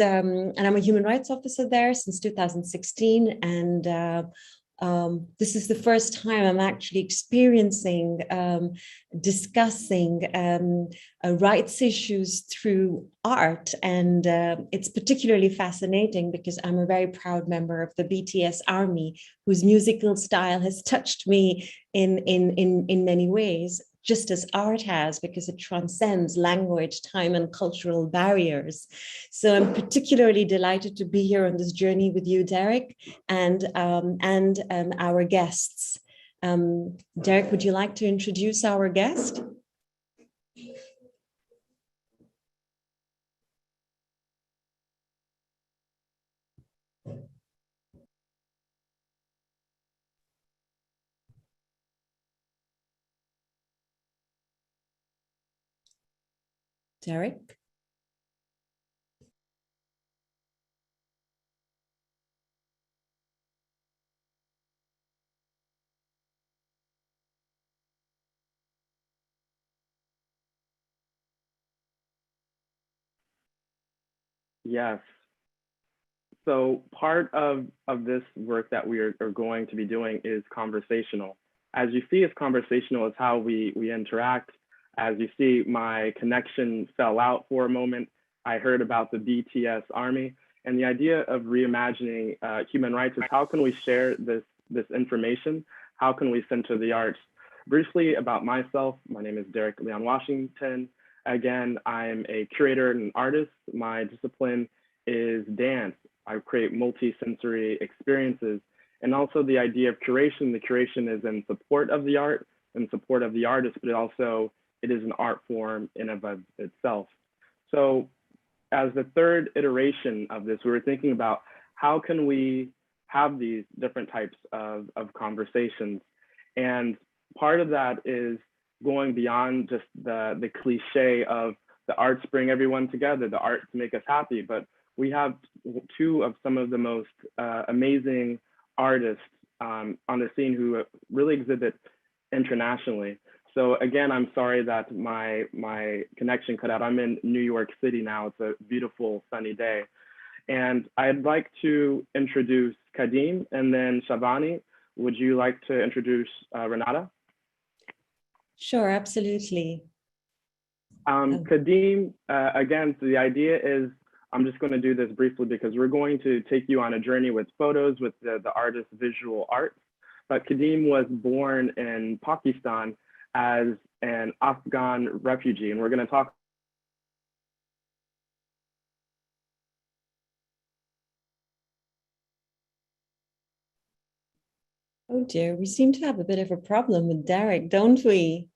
and I'm a human rights officer there since 2016. And this is the first time I'm actually experiencing, discussing rights issues through art. And it's particularly fascinating because I'm a very proud member of the BTS Army, whose musical style has touched me in many ways, just as art has, because it transcends language, time, and cultural barriers. So I'm particularly delighted to be here on this journey with you, Derek, and our guests. Derek, would you like to introduce our guest? Derek? Yes. So part of this work that we are going to be doing is conversational. As you see, it's conversational. It's how we interact. As you see, my connection fell out for a moment. I heard about the BTS Army, and the idea of reimagining human rights is how can we share this information? How can we center the arts? Briefly about myself, my name is Derek Leon Washington. Again, I'm a curator and an artist. My discipline is dance. I create multi-sensory experiences. And also the idea of curation, the curation is in support of the art and support of the artist, but it is an art form in and of itself. So as the third iteration of this, we were thinking about how can we have these different types of conversations. And part of that is going beyond just the cliche of the arts bring everyone together, the arts make us happy, but we have two of some of the most amazing artists on the scene who really exhibit internationally. So again, I'm sorry that my connection cut out. I'm in New York City now. It's a beautiful sunny day. And I'd like to introduce Kadim and then Shavani. Would you like to introduce Renata? Sure, absolutely. Kadim, again, so the idea is, I'm just going to do this briefly because we're going to take you on a journey with photos with the artist's visual art. But Kadim was born in Pakistan as an Afghan refugee, and we're going to talk. Oh dear, we seem to have a bit of a problem with Derek, don't we?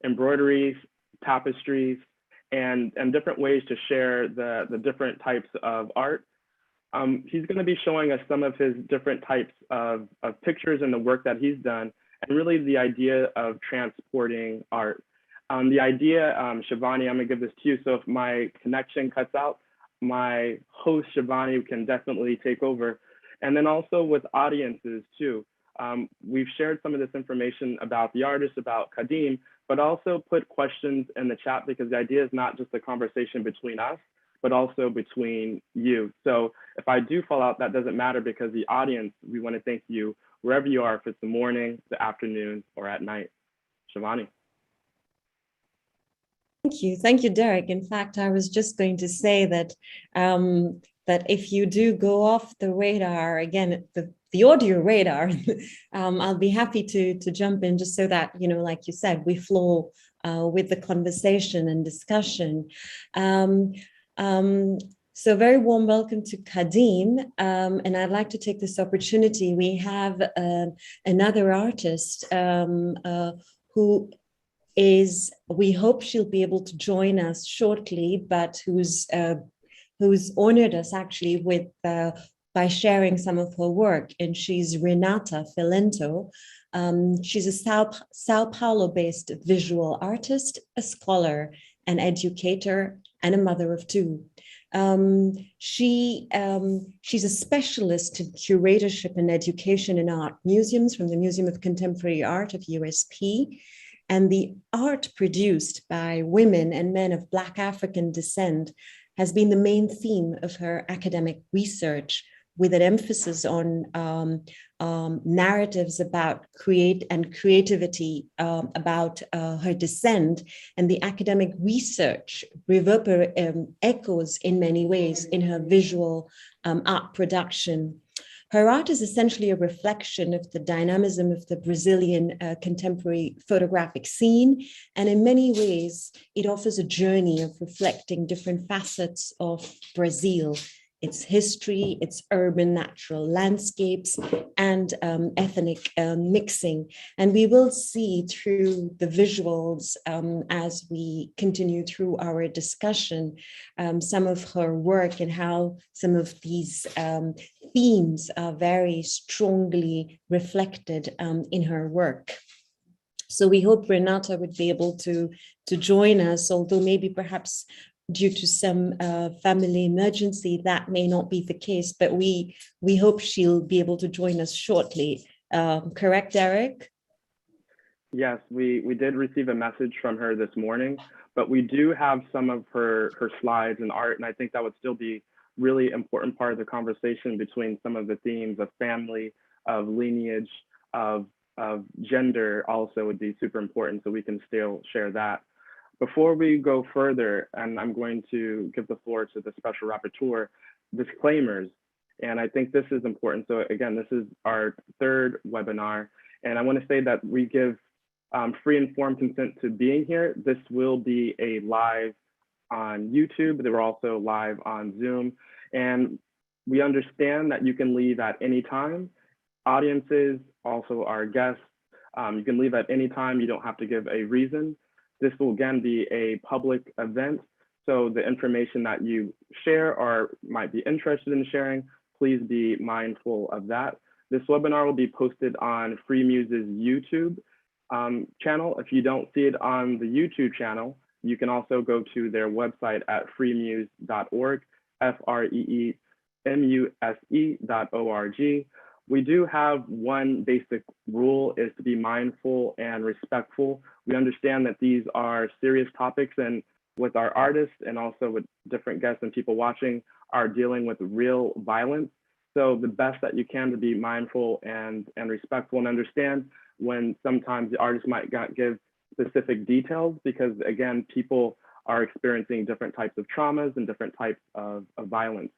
Embroideries, tapestries, and different ways to share the different types of art. He's going to be showing us some of his different types of pictures and the work that he's done, and really the idea of transporting art. The idea, Shivani, I'm going to give this to you. So if my connection cuts out, my host, Shivani, can definitely take over. And then also with audiences too. We've shared some of this information about the artist, about Kadim, but also put questions in the chat because the idea is not just a conversation between us, but also between you. So if I do fall out, that doesn't matter because the audience, we want to thank you wherever you are, if it's the morning, the afternoon, or at night. Shivani. Thank you, Derek. In fact, I was just going to say that that if you do go off the radar, again, the audio radar, I'll be happy to jump in just so that, you know, like you said, we flow with the conversation and discussion. So very warm welcome to Kadim, and I'd like to take this opportunity. We have another artist who we hope she'll be able to join us shortly, but who's honored us actually with by sharing some of her work, and she's Renata Filento, She's a Sao Paulo-based visual artist, a scholar, an educator, and a mother of two. She's a specialist in curatorship and education in art museums from the Museum of Contemporary Art of USP. And the art produced by women and men of Black African descent has been the main theme of her academic research, with an emphasis on narratives about creativity about her descent. And the academic research echoes in many ways in her visual art production. Her art is essentially a reflection of the dynamism of the Brazilian contemporary photographic scene. And in many ways, it offers a journey of reflecting different facets of Brazil, its history, its urban natural landscapes, and ethnic mixing. And we will see through the visuals as we continue through our discussion some of her work and how some of these themes are very strongly reflected in her work. So we hope Renata would be able to join us, although maybe perhaps due to some family emergency, that may not be the case, but we hope she'll be able to join us shortly. Correct, Derek? Yes, we did receive a message from her this morning, but we do have some of her slides and art, and I think that would still be really important part of the conversation between some of the themes of family, of lineage, of gender also would be super important, so we can still share that. Before we go further, and I'm going to give the floor to the special rapporteur, disclaimers. And I think this is important. So again, this is our third webinar. And I want to say that we give free informed consent to being here. This will be a live on YouTube. They were also live on Zoom. And we understand that you can leave at any time. Audiences, also our guests, you can leave at any time. You don't have to give a reason. This will again be a public event. So the information that you share or might be interested in sharing, please be mindful of that. This webinar will be posted on Freemuse's YouTube channel. If you don't see it on the YouTube channel, you can also go to their website at freemuse.org, FREEMUSE.org. We do have one basic rule, is to be mindful and respectful. We understand that these are serious topics, and with our artists and also with different guests and people watching are dealing with real violence. So the best that you can to be mindful and respectful, and understand when sometimes the artist might not give specific details, because again, people are experiencing different types of traumas and different types of violence.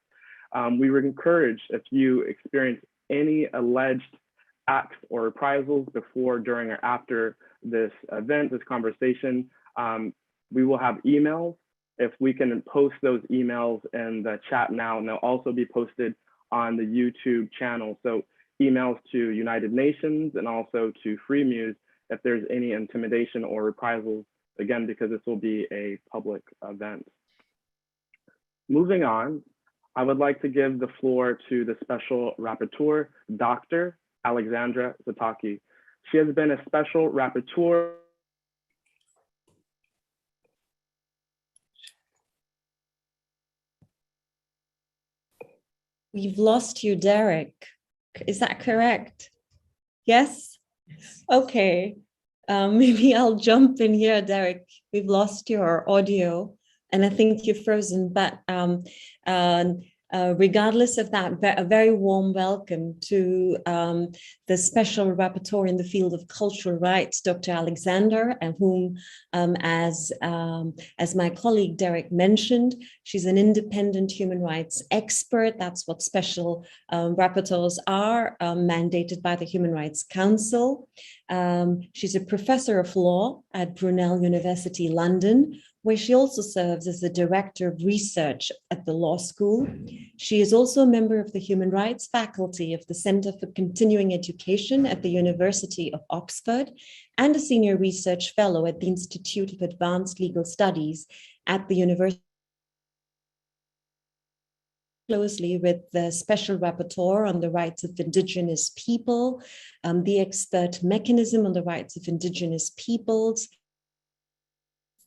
We would encourage, if you experience any alleged acts or reprisals before, during, or after this event, this conversation, we will have emails. If we can post those emails in the chat now, and they'll also be posted on the YouTube channel. So emails to United Nations and also to Freemuse if there's any intimidation or reprisals, again, because this will be a public event. Moving on, I would like to give the floor to the special rapporteur, Dr. Alexandra Zataki. She has been a special rapporteur. We've lost you, Derek. Is that correct? Yes? Okay. Maybe I'll jump in here, Derek. We've lost your audio, and I think you're frozen, but regardless of that, a very warm welcome to the special rapporteur in the field of cultural rights, Dr. Alexander, and whom, as my colleague Derek mentioned, she's an independent human rights expert. That's what special rapporteurs are, mandated by the Human Rights Council. She's a professor of law at Brunel University, London, where she also serves as the director of research at the law school. She is also a member of the human rights faculty of the Center for Continuing Education at the University of Oxford, and a senior research fellow at the Institute of Advanced Legal Studies at the University closely with the Special Rapporteur on the Rights of Indigenous People, the Expert Mechanism on the Rights of Indigenous Peoples,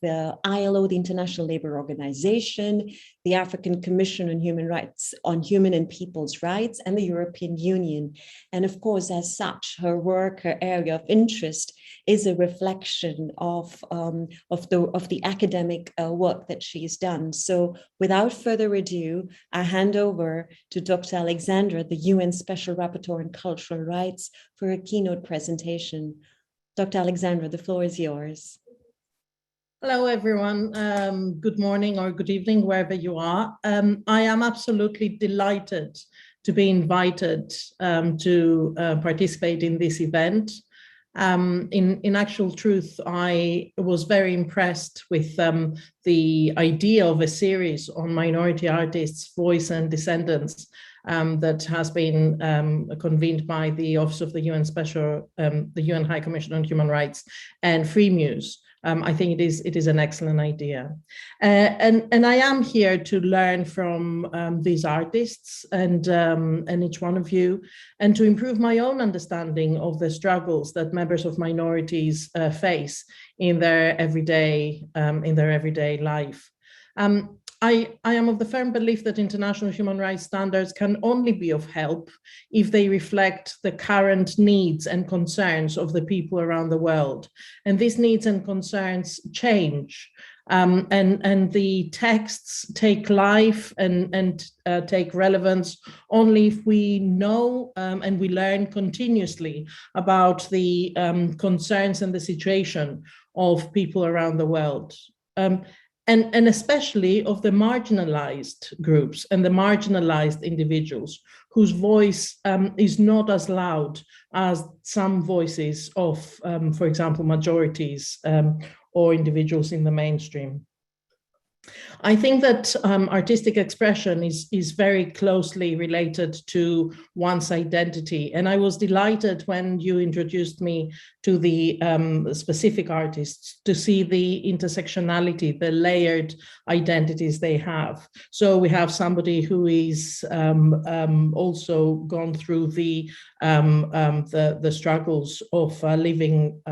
the ILO, the International Labour Organization, the African Commission on Human Rights, on Human and People's Rights, and the European Union. And of course, as such, her work, her area of interest is a reflection of the academic work that she's done. So without further ado, I hand over to Dr. Alexandra, the UN Special Rapporteur on Cultural Rights, for a keynote presentation. Dr. Alexandra, the floor is yours. Hello, everyone. Good morning or good evening, wherever you are. I am absolutely delighted to be invited to participate in this event. In actual truth, I was very impressed with the idea of a series on minority artists, voice and descendants that has been convened by the Office of the UN High Commission on Human Rights and Freemuse. I think it is an excellent idea. And I am here to learn from these artists and each one of you, and to improve my own understanding of the struggles that members of minorities face in their everyday life. I am of the firm belief that international human rights standards can only be of help if they reflect the current needs and concerns of the people around the world. And these needs and concerns change. And the texts take life and take relevance only if we know and we learn continuously about the concerns and the situation of people around the world. And especially of the marginalized groups and the marginalized individuals whose voice is not as loud as some voices of, for example, majorities or individuals in the mainstream. I think that artistic expression is very closely related to one's identity. And I was delighted when you introduced me to the specific artists to see the intersectionality, the layered identities they have. So we have somebody who is also gone through the struggles of living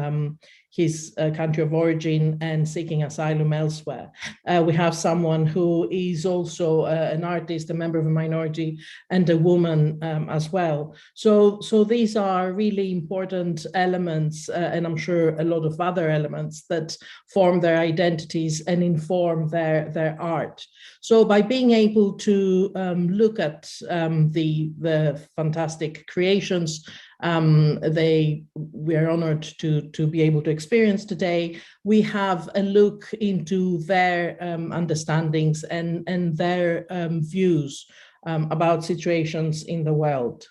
his country of origin and seeking asylum elsewhere. We have someone who is also an artist, a member of a minority, and a woman as well. So these are really important elements, and I'm sure a lot of other elements that form their identities and inform their art. So by being able to look at the fantastic creations we are honored to be able to experience today, we have a look into their understandings and their views about situations in the world.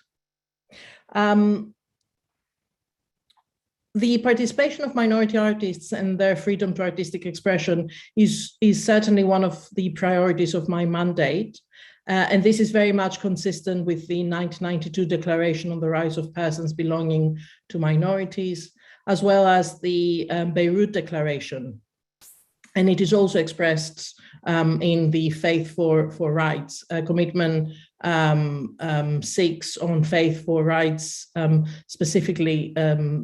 The participation of minority artists and their freedom to artistic expression is certainly one of the priorities of my mandate. And this is very much consistent with the 1992 Declaration on the Rights of Persons Belonging to Minorities, as well as the Beirut Declaration. And it is also expressed in the Faith for Rights commitment 6 on faith for rights, specifically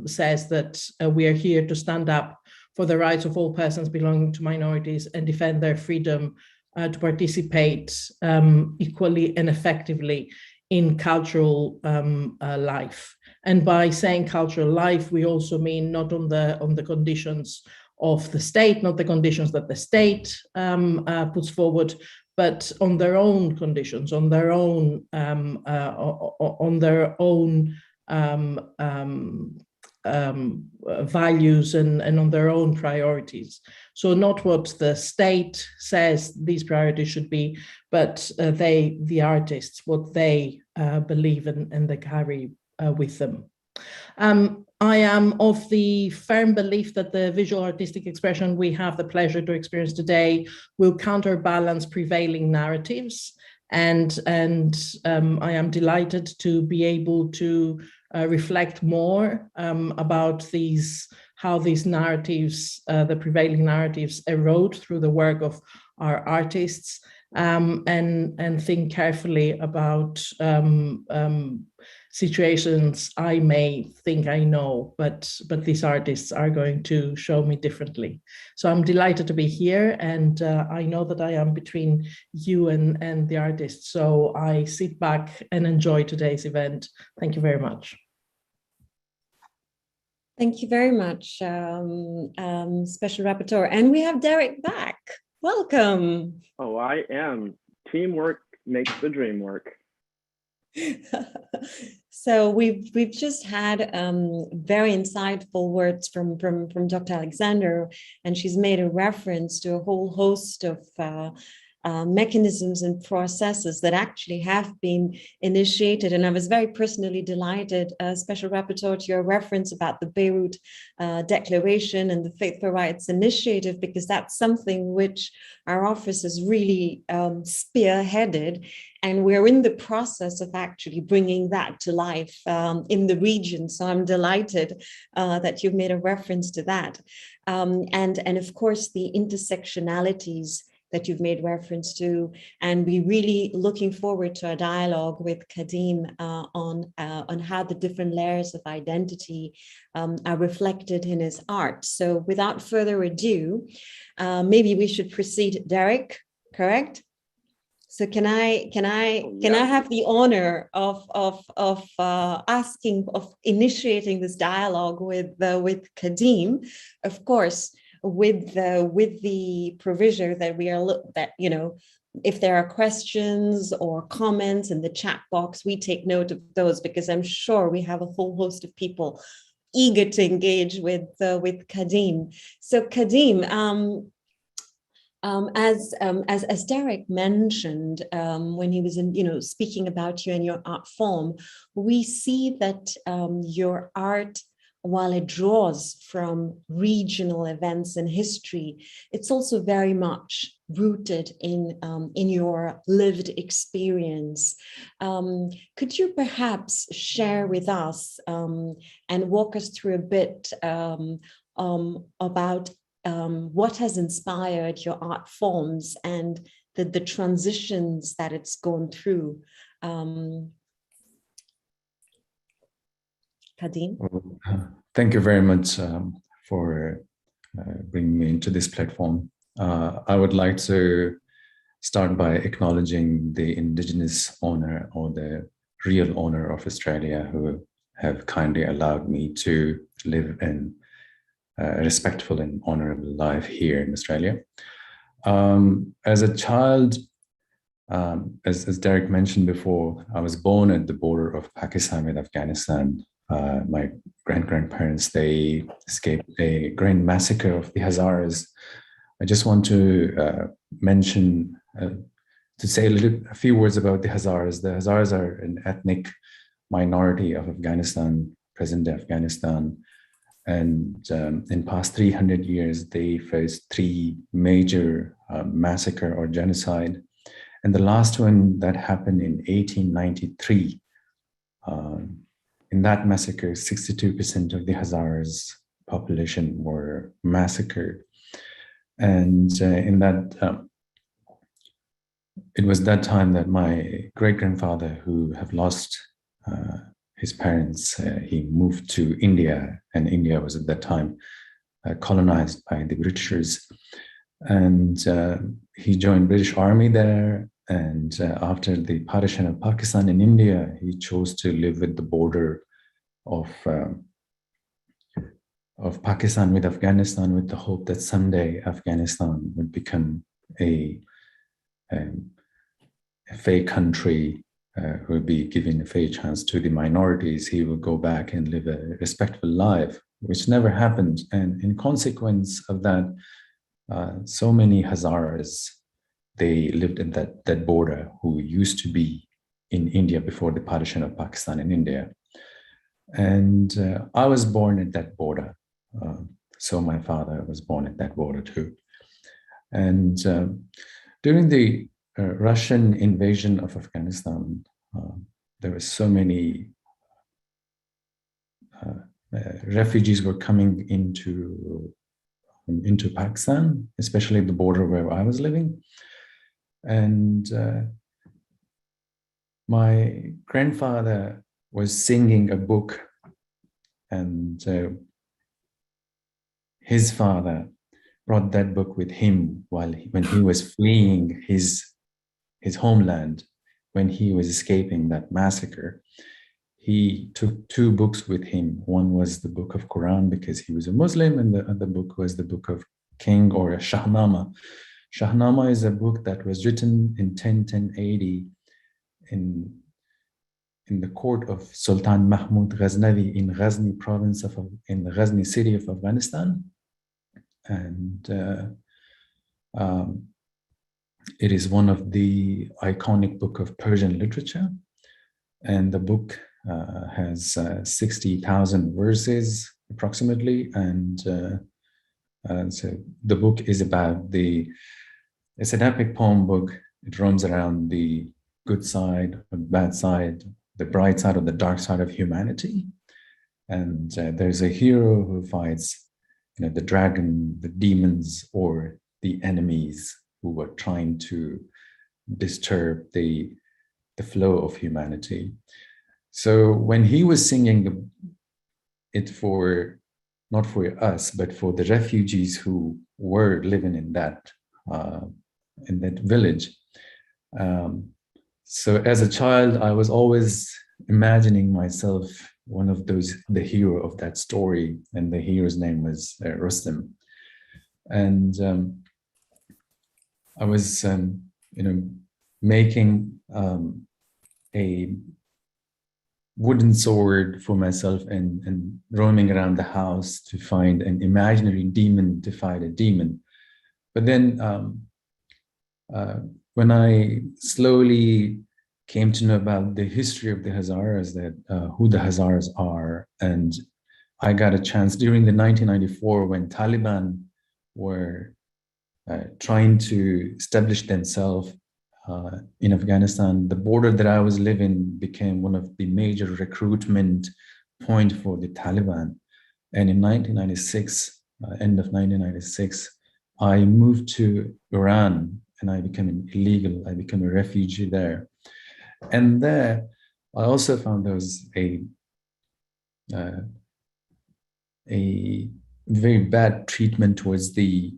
says that we are here to stand up for the rights of all persons belonging to minorities and defend their freedom to participate equally and effectively in cultural life. And by saying cultural life, we also mean not on the conditions of the state, not the conditions that the state puts forward, but on their own conditions, on their own values and on their own priorities. So not what the state says these priorities should be, but the artists, what they believe and they carry with them. I am of the firm belief that the visual artistic expression we have the pleasure to experience today will counterbalance prevailing narratives. And I am delighted to be able to reflect more about how these narratives, the prevailing narratives, erode through the work of our artists, and think carefully about situations I may think I know, but these artists are going to show me differently. So I'm delighted to be here, and I know that I am between you and the artists. So I sit back and enjoy today's event. Thank you very much. Thank you very much, Special Rapporteur. And we have Derek back. Welcome. Oh, I am. Teamwork makes the dream work. So we've just had very insightful words from Dr. Alexander, and she's made a reference to a whole host of mechanisms and processes that actually have been initiated. And I was very personally delighted, Special Rapporteur, to your reference about the Beirut Declaration and the Faith for Rights Initiative, because that's something which our office has really spearheaded. And we're in the process of actually bringing that to life in the region. So I'm delighted that you've made a reference to that. And of course, the intersectionalities that you've made reference to, and we're really looking forward to a dialogue with Kadim on how the different layers of identity are reflected in his art. So without further ado, maybe we should proceed. Derek, correct? So can I have the honor of initiating this dialogue with Kadim, of course, with the provision that if there are questions or comments in the chat box, we take note of those, because I'm sure we have a whole host of people eager to engage with Kadim. So Kadim, as Derek mentioned, when he was speaking about you and your art form, we see that your art, while it draws from regional events and history, it's also very much rooted in your lived experience. Could you perhaps share with us and walk us through a bit about what has inspired your art forms and the transitions that it's gone through? Kadim? Thank you very much for bringing me into this platform. I would like to start by acknowledging the Indigenous owner, or the real owner of Australia, who have kindly allowed me to live in a respectful and honorable life here in Australia. As a child, as Derek mentioned before, I was born at the border of Pakistan with Afghanistan. My grandparents, they escaped a grand massacre of the Hazaras. I just want to mention, to say a few words about the Hazaras. The Hazaras are an ethnic minority of Afghanistan, present-day Afghanistan. And in past 300 years, they faced three major massacre or genocide. And the last one that happened in 1893, in that massacre, 62% of the Hazaras population were massacred. And in that, it was that time that my great-grandfather, who have lost his parents, he moved to India, and India was at that time colonized by the Britishers. And he joined British Army there. And after the partition of Pakistan and India, he chose to live with the border of Pakistan with Afghanistan, with the hope that someday Afghanistan would become a fair country, who would be given a fair chance to the minorities. He will go back and live a respectful life, which never happened. And in consequence of that, so many Hazaras, they lived in that border, who used to be in India before the partition of Pakistan and India. And I was born at that border. So my father was born at that border too. And during the Russian invasion of Afghanistan, there were so many refugees were coming into Pakistan, especially the border where I was living. And my grandfather was singing a book, and his father brought that book with him when he was fleeing his homeland, when he was escaping that massacre. He took two books with him. One was the book of Quran because he was a Muslim, and the other book was the book of King, or a Shahnama. Shahnama is a book that was written in 1080 in the court of Sultan Mahmud Ghaznavi in Ghazni province in the Ghazni city of Afghanistan. And it is one of the iconic book of Persian literature. And the book has 60,000 verses approximately. And so the book is about it's an epic poem book. It runs around the good side, the bad side, the bright side, or the dark side of humanity. And there's a hero who fights, the dragon, the demons, or the enemies who were trying to disturb the flow of humanity. So when he was singing it not for us, but for the refugees who were living in that village. So as a child, I was always imagining myself one of the hero of that story, and the hero's name was Rustam. And I was, making a wooden sword for myself and roaming around the house to find an imaginary demon to fight a demon. But then when I slowly came to know about the history of the Hazaras, who the Hazaras are, and I got a chance during the 1994 when Taliban were trying to establish themselves in Afghanistan, the border that I was living became one of the major recruitment point for the Taliban. And in 1996, end of 1996, I moved to Iran and I became I became a refugee there. And there, I also found there was a very bad treatment towards the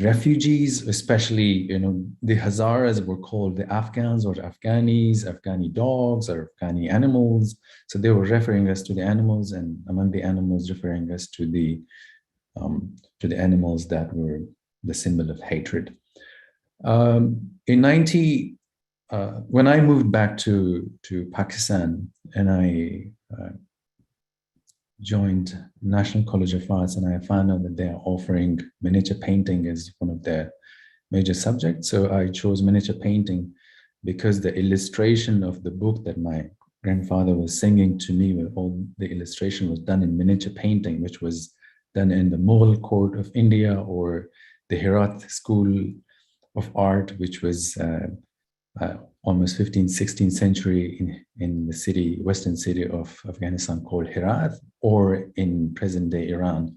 refugees, especially, the Hazaras were called the Afghans or Afghanis, Afghani dogs or Afghani animals. So they were referring us to the animals, and among the animals referring us to the animals that were the symbol of hatred. When I moved back to Pakistan and I joined National College of Arts, and I found out that they are offering miniature painting as one of their major subjects. So I chose miniature painting because the illustration of the book that my grandfather was singing to me, where all the illustration was done in miniature painting, which was done in the Mughal court of India, or the Herat School of Art, which was almost 15th, 16th century in the western city of Afghanistan called Herat, or in present day Iran.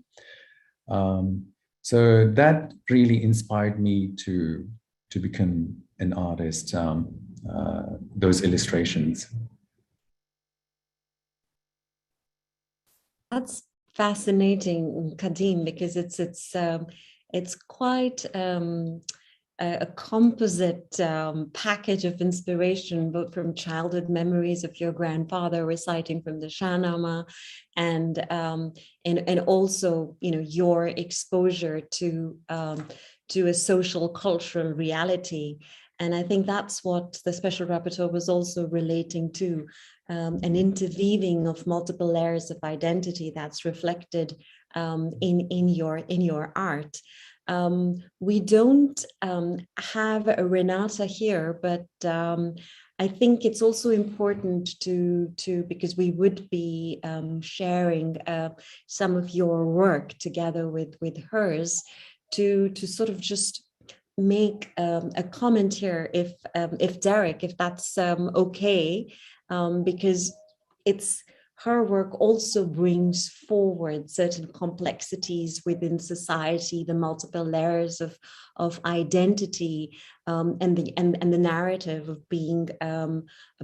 So that really inspired me to become an artist, those illustrations. That's fascinating, Kadim, because it's quite a composite package of inspiration, both from childhood memories of your grandfather reciting from the Shahnama, and also, your exposure to a social cultural reality. And I think that's what the Special Rapporteur was also relating to, an interweaving of multiple layers of identity that's reflected in your art. We don't have a Renata here, but I think it's also important to because we would be sharing some of your work together with hers, to sort of just make a comment here, if Derek, if that's okay, because it's her work also brings forward certain complexities within society, the multiple layers of identity, and the narrative of being a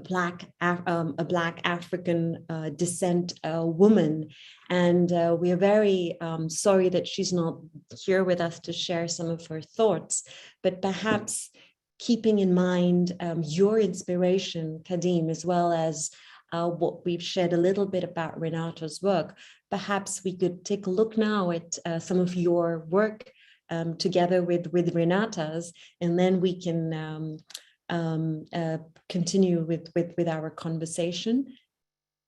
Black African descent woman. And we are very sorry that she's not here with us to share some of her thoughts, but perhaps keeping in mind your inspiration, Kadim, as well as what we've shared a little bit about Renata's work, perhaps we could take a look now at some of your work together with Renata's, and then we can continue with our conversation.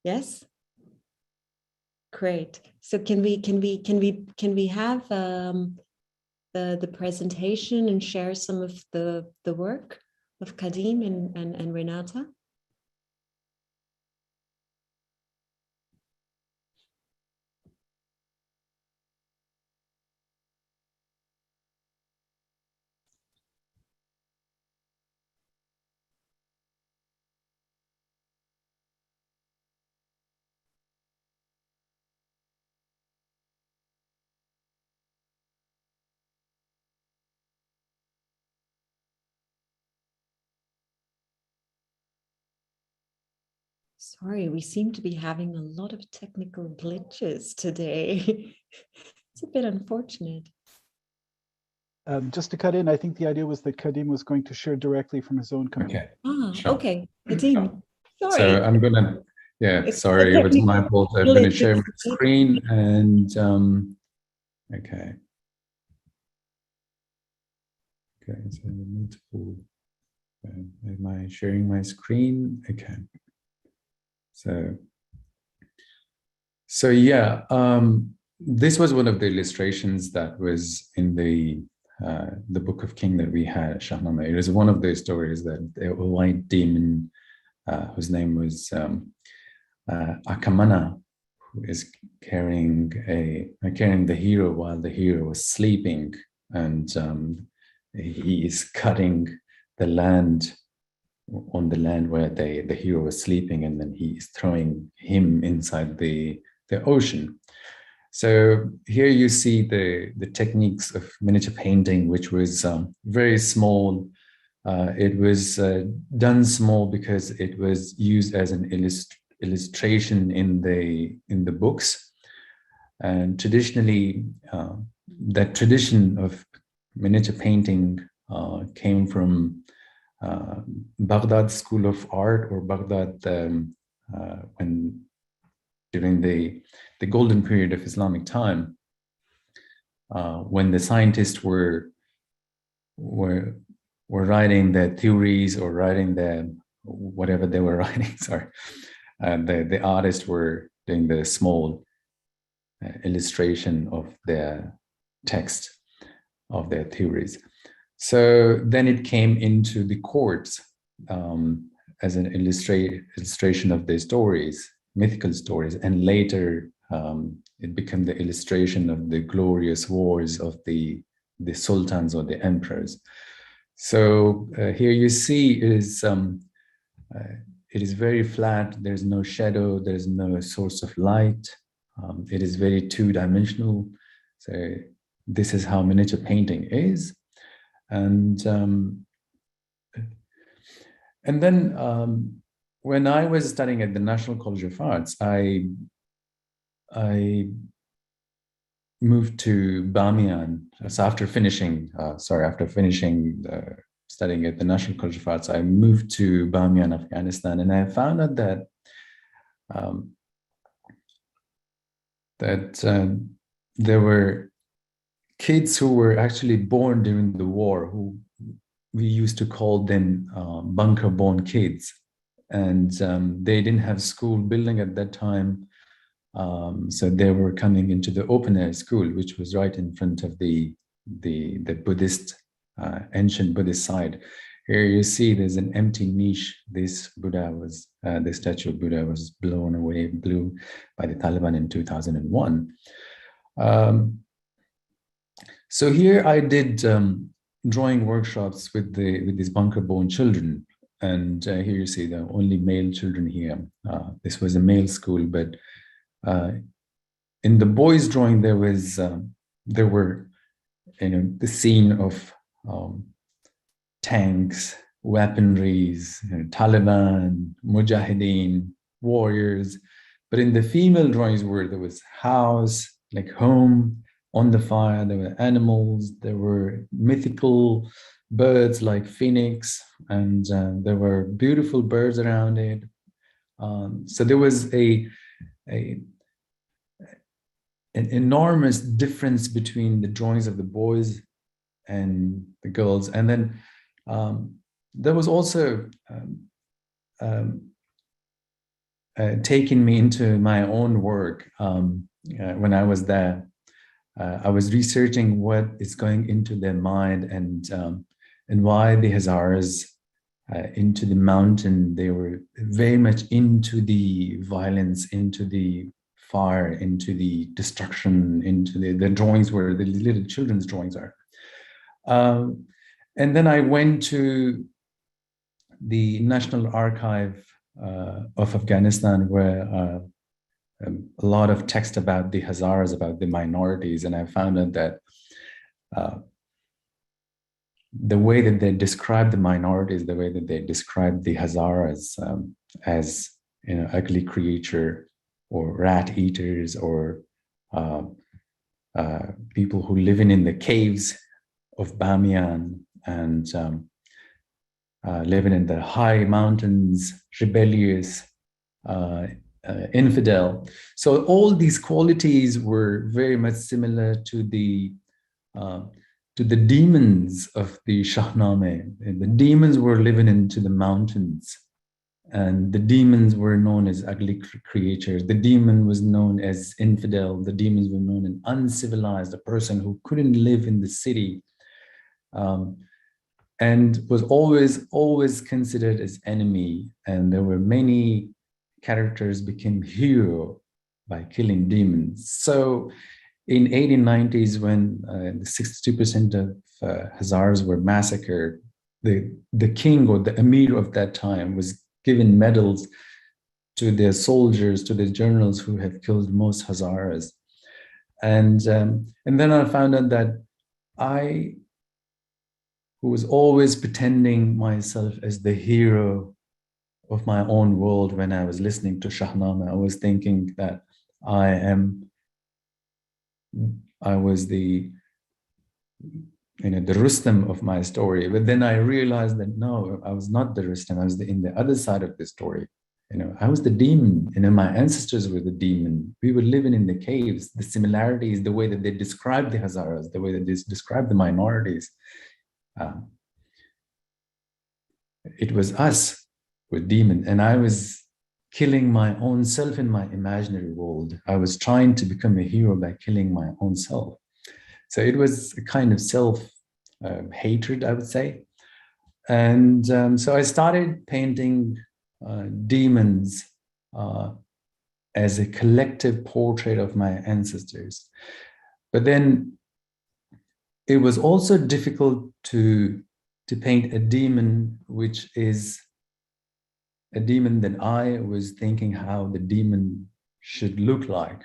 Yes? Great. So can we have the presentation and share some of the work of Kadim and Renata? Sorry, we seem to be having a lot of technical glitches today. It's a bit unfortunate. Just to cut in, I think the idea was that Kadim was going to share directly from his own computer. Okay. Sure. Okay, Kadim. Sure. Sorry. So I'm gonna, sorry, it was my fault. I'm gonna share my screen and okay. Okay, so multiple. Am I sharing my screen? Okay. So yeah, this was one of the illustrations that was in the Book of King that we had, Shahnameh. It is one of those stories that a white demon, whose name was Akamana, who is carrying the hero while the hero was sleeping, and he is cutting the land on the land where the hero was sleeping, and then he is throwing him inside the ocean. So here you see the techniques of miniature painting, which was very small. It was done small because it was used as an illustration in the books. And traditionally, that tradition of miniature painting came from Baghdad School of Art, or Baghdad, when during the golden period of Islamic time, when the scientists were writing their theories or writing whatever they were writing. Sorry, the artists were doing the small illustration of their text of their theories. So then it came into the courts as an illustration of their stories, mythical stories, and later it became the illustration of the glorious wars of the sultans or the emperors. So here you see it is very flat. There's no shadow. There's no source of light. It is very two-dimensional. So this is how miniature painting is. And then when I was studying at the National College of Arts, I moved to Bamiyan. So after finishing studying at the National College of Arts, I moved to Bamiyan, Afghanistan, and I found out that there were kids who were actually born during the war, who we used to call them bunker-born kids, and they didn't have school building at that time, so they were coming into the open-air school, which was right in front of the Buddhist, ancient Buddhist site. Here you see there's an empty niche. This the statue of Buddha was blew by the Taliban in 2001. So here I did drawing workshops with these bunker-born children, And here you see the only male children here. This was a male school, but in the boys' drawing, there were, the scene of tanks, weaponries, Taliban, Mujahideen, warriors. But in the female drawings, there was house, like home, on the fire, there were animals, there were mythical birds like phoenix, and there were beautiful birds around it. So there was an enormous difference between the drawings of the boys and the girls. And then there was also taking me into my own work. When I was there, I was researching what is going into their mind, and why the Hazaras into the mountain, they were very much into the violence, into the fire, into the destruction, into the drawings where the little children's drawings are. And then I went to the National Archive of Afghanistan, where a lot of text about the Hazaras, about the minorities, and I found out that the way that they describe the minorities, the way that they describe the Hazaras as ugly creature, or rat eaters, or people who live in the caves of Bamiyan, and living in the high mountains, rebellious, infidel. So all these qualities were very much similar to the demons of the Shahnameh. The demons were living into the mountains, and the demons were known as ugly creatures. The demon was known as infidel. The demons were known as uncivilized, a person who couldn't live in the city, and was always considered as enemy. And there were many characters became hero by killing demons. So in 1890s, when the 62% of Hazars were massacred, the king or the emir of that time was given medals to their soldiers, to the generals who have killed most Hazaras. And then I found out that I, who was always pretending myself as the hero of my own world, when I was listening to Shahnameh, I was thinking that I was the Rustam of my story. But then I realized that no, I was not the Rustam. I was in the other side of the story. I was the demon. My ancestors were the demon. We were living in the caves. The similarities, the way that they described the Hazaras, the way that they described the minorities. It was us with demon, and I was killing my own self in my imaginary world. I was trying to become a hero by killing my own self. So it was a kind of self-hatred, I would say. And so I started painting demons as a collective portrait of my ancestors. But then it was also difficult to paint a demon, which is a demon that I was thinking how the demon should look like.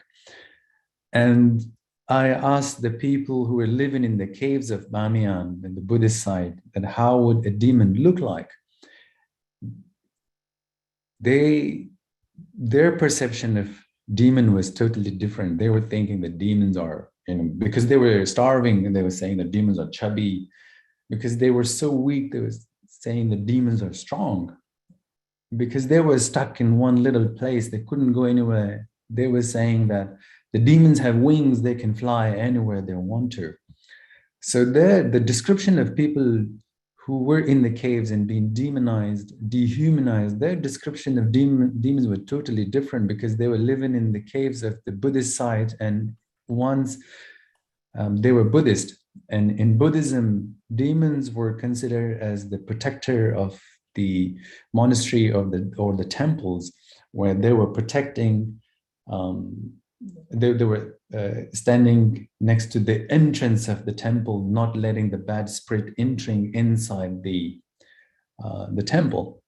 And I asked the people who were living in the caves of Bamiyan and the Buddhist side, that how would a demon look like? Their perception of demon was totally different. They were thinking that demons are, because they were starving, and they were saying that demons are chubby. Because they were so weak, they were saying that demons are strong. Because they were stuck in one little place, they couldn't go anywhere. They were saying that the demons have wings, they can fly anywhere they want to. So the description of people who were in the caves and being demonized, dehumanized, their description of demons were totally different, because they were living in the caves of the Buddhist side, and once they were Buddhist. And in Buddhism, demons were considered as the protector of the monastery or the temples, where they were protecting. They were standing next to the entrance of the temple, not letting the bad spirit entering inside the temple.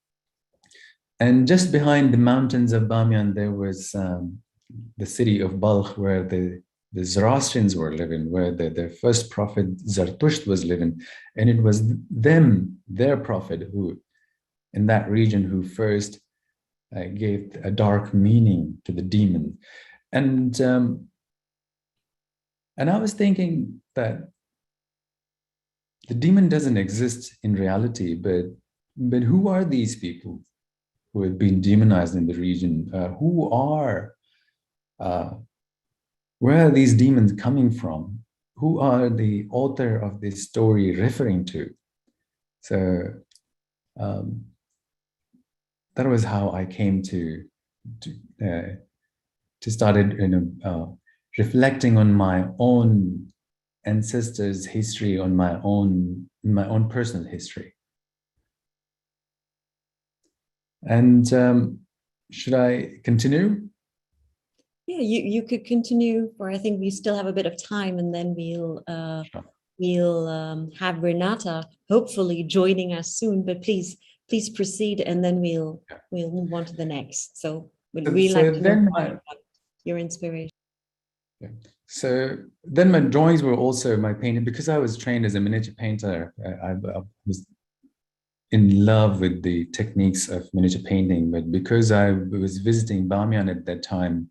And just behind the mountains of Bamiyan, there was the city of Balkh, where the Zoroastrians were living, where their first prophet Zarathustra was living. And it was them, their prophet, who in that region who first gave a dark meaning to the demon. And I was thinking that the demon doesn't exist in reality, but who are these people who have been demonized in the region? Where are these demons coming from? Who are the author of this story referring to? So that was how I came to started reflecting on my own ancestors' history, on my own personal history. And should I continue? Yeah, you could continue, or I think we still have a bit of time, and then we'll have Renata hopefully joining us soon. But please proceed, and then we'll move on to the next. So we'd really like to know about your inspiration. Yeah. So then my drawings were also my painting, because I was trained as a miniature painter. I was in love with the techniques of miniature painting, but because I was visiting Bamiyan at that time,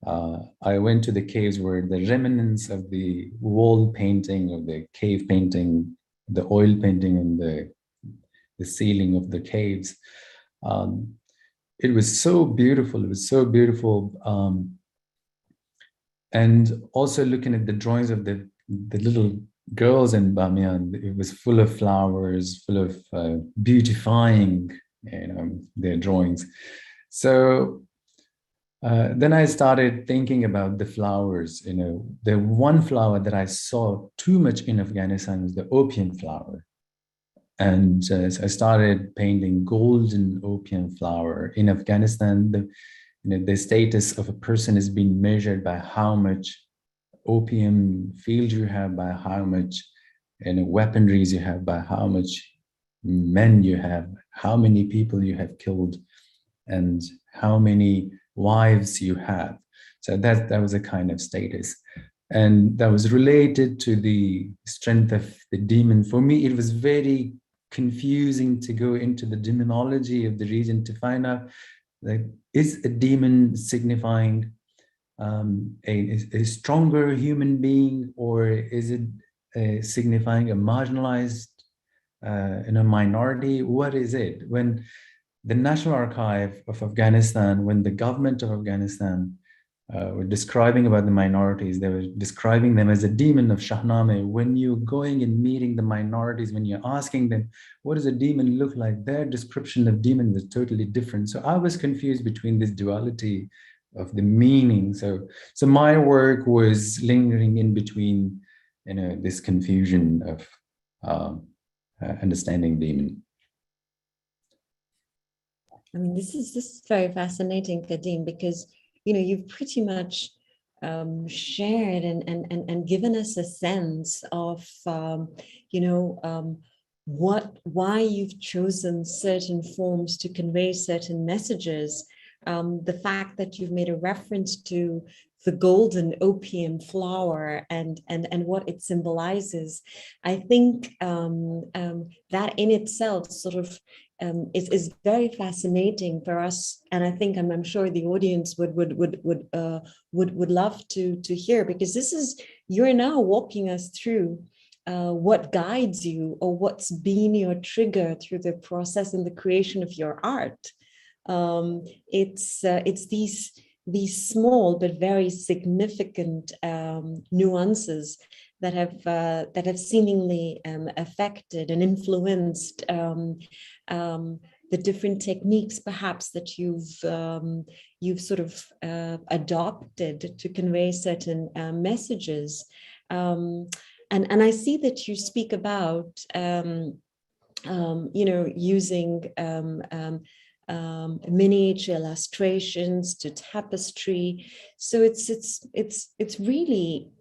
I went to the caves where the remnants of the wall painting, or the cave painting, the oil painting on the ceiling of the caves. It was so beautiful. It was so beautiful. And also looking at the drawings of the little girls in Bamiyan, it was full of flowers, full of beautifying, their drawings. So then I started thinking about the flowers. The one flower that I saw too much in Afghanistan was the opium flower. And so I started painting golden opium flower. In Afghanistan, the status of a person is being measured by how much opium fields you have, by how much weaponries you have, by how much men you have, how many people you have killed, and how many wives you have. So that was a kind of status. And that was related to the strength of the demon. For me, it was very confusing to go into the demonology of the region to find out, like, is a demon signifying a stronger human being, or is it signifying a marginalized minority? What is it? When the National Archive of Afghanistan, when the government of Afghanistan were describing about the minorities, they were describing them as a demon of Shahnameh. When you're going and meeting the minorities, when you're asking them, what does a demon look like? Their description of demon was totally different. So I was confused between this duality of the meaning. So my work was lingering in between, this confusion of understanding demon. I mean, this is very fascinating, Kadim, because you've pretty much shared and given us a sense of why you've chosen certain forms to convey certain messages. The fact that you've made a reference to the golden opium flower and what it symbolizes, I think that in itself sort of is very fascinating for us, and I think I'm sure the audience would love to hear, because you're now walking us through what guides you, or what's been your trigger through the process and the creation of your art. It's these small but very significant nuances that have seemingly affected and influenced the different techniques, perhaps, that you've sort of adopted to convey certain messages. And I see that you speak about using miniature illustrations to tapestry. So it's really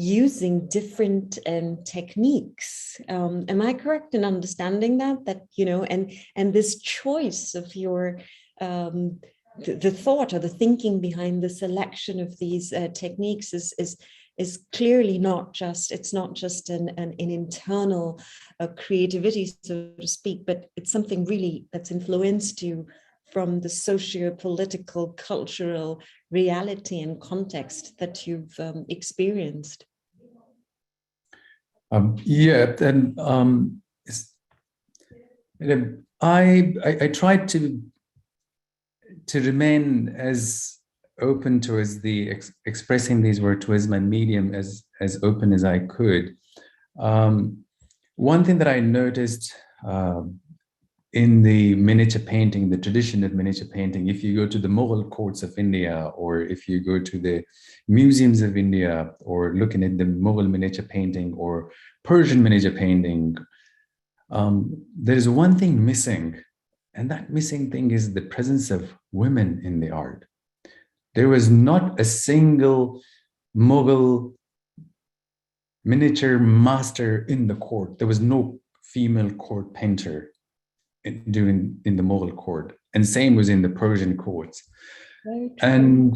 using different techniques. Am I correct in understanding that, you know, and this choice of your, the thought or the thinking behind the selection of these techniques is clearly not just, it's not just an internal creativity, so to speak, but it's something really that's influenced you from the socio-political, cultural reality and context that you've experienced. Yeah, and I tried to remain as open towards the expressing these words towards my medium as open as I could. One thing that I noticed in the miniature painting, the tradition of miniature painting, if you go to the Mughal courts of India, or if you go to the museums of India, or looking at the Mughal miniature painting or Persian miniature painting, there is one thing missing, and that missing thing is the presence of women in the art. There was not a single Mughal miniature master in the court. There was no female court painter in the Mughal court, and same was in the Persian courts. And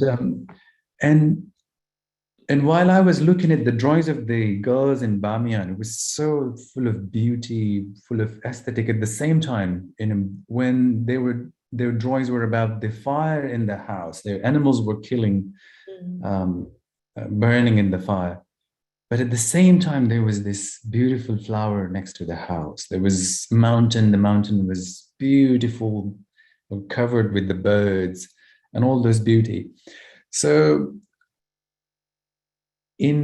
while I was looking at the drawings of the girls in Bamiyan, it was so full of beauty, full of aesthetic. At the same time, when their drawings were about the fire in the house, their animals were killing, burning in the fire. But at the same time, there was this beautiful flower next to the house. There was a mountain. The mountain was beautiful, covered with the birds and all those beauty. So it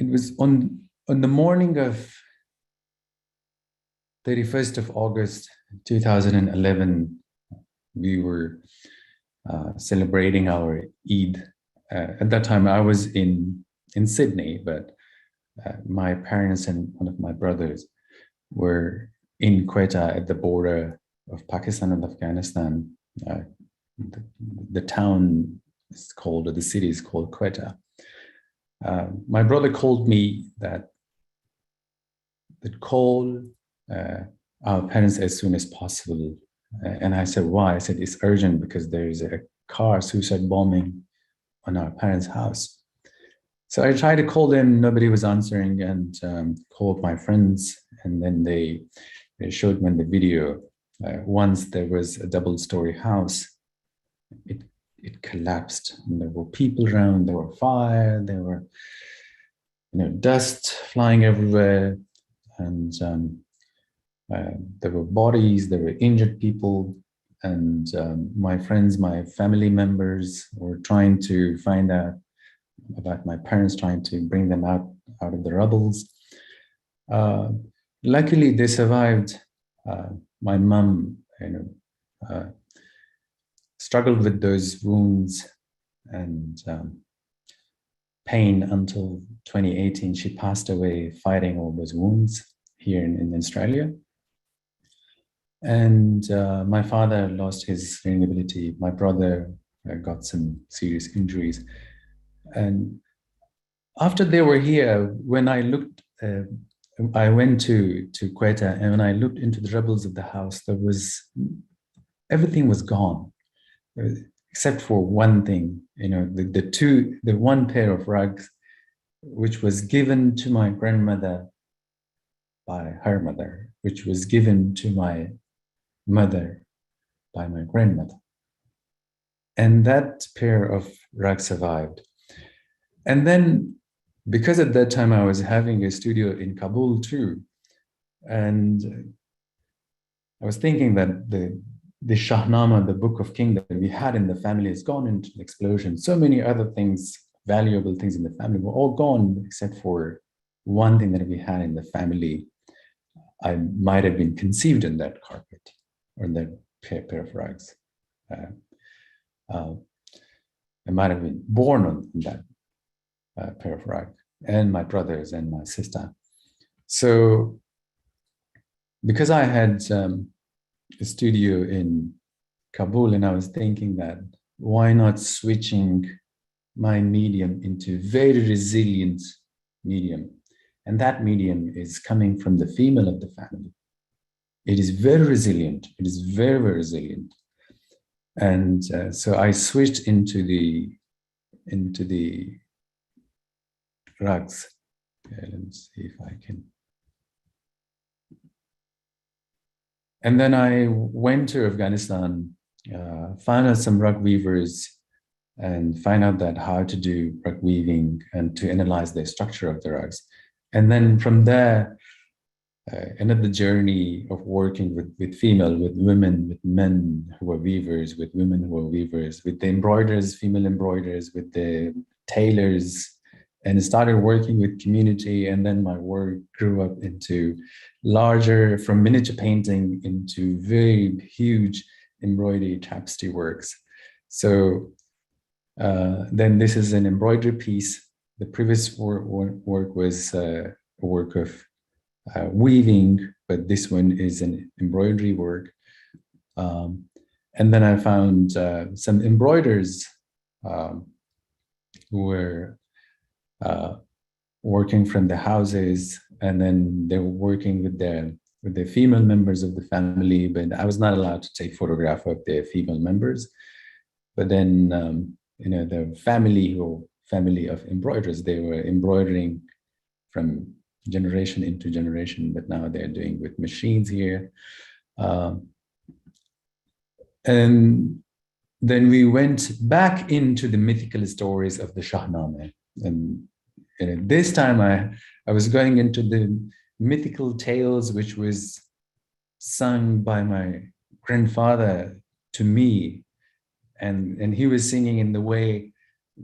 was on the morning of 31st of August, 2011, we were celebrating our Eid. At that time, I was in Sydney, but my parents and one of my brothers were in Quetta at the border of Pakistan and Afghanistan. The town is called, or the city is called Quetta. My brother called me that call our parents as soon as possible. And I said, why? I said, it's urgent because there is a car suicide bombing on our parents' house. So I tried to call them, nobody was answering, and called my friends, and then they showed me the video. Once there was a double-story house, it collapsed, and there were people around, there were fire, there were dust flying everywhere, and there were bodies, there were injured people, and my friends, my family members were trying to find out about my parents, trying to bring them out of the rubbles. Luckily, they survived. My mom, struggled with those wounds and pain until 2018. She passed away fighting all those wounds here in Australia. And my father lost his hearing ability. My brother got some serious injuries. And after they were here, when I looked, I went to Quetta, and when I looked into the rubbles of the house, everything was gone, except for one thing. The one pair of rugs, which was given to my grandmother by her mother, which was given to my mother by my grandmother, and that pair of rugs survived. And then, because at that time I was having a studio in Kabul too, and I was thinking that the Shahnama, the Book of King that we had in the family, has gone into an explosion. So many other things, valuable things in the family, were all gone except for one thing that we had in the family. I might have been conceived in that carpet or in that pair of rugs. I might have been born on that pair of rugs, and my brothers and my sister. So because I had a studio in Kabul, and I was thinking that why not switching my medium into very resilient medium. And that medium is coming from the female of the family. It is very resilient. It is very, very resilient. And so I switched into the rugs. Okay, let me see if I can. And then I went to Afghanistan, found out some rug weavers, and find out that how to do rug weaving and to analyze the structure of the rugs. And then from there, ended the journey of working with women, with men who were weavers, with women who were weavers, with the embroiderers, female embroiderers, with the tailors, and started working with community. And then my work grew up into larger, from miniature painting into very huge embroidery tapestry works. So then this is an embroidery piece. The previous work was a work of weaving, but this one is an embroidery work. And then I found some embroiders who were working from the houses, and then they were working with the female members of the family, but I was not allowed to take photograph of the female members. But then, the family of embroiderers, they were embroidering from generation into generation, but now they're doing with machines here. And then we went back into the mythical stories of the Shahnameh. And this time I was going into the mythical tales, which was sung by my grandfather to me. And he was singing in the way,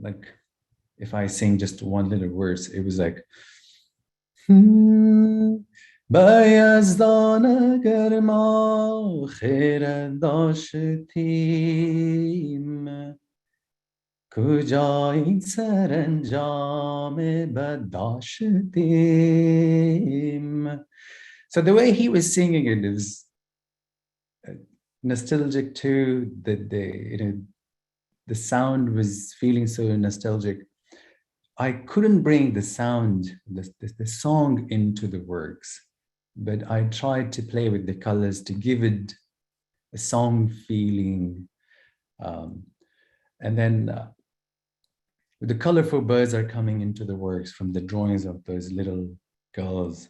like, if I sing just one little verse, it was like, Bayazdan agar ma khair dashtim kuja in saranjam bad dashtim. So the way he was singing it is nostalgic too. The sound was feeling so nostalgic. I couldn't bring the sound, the song into the works, but I tried to play with the colors to give it a song feeling. And then the colorful birds are coming into the works from the drawings of those little girls,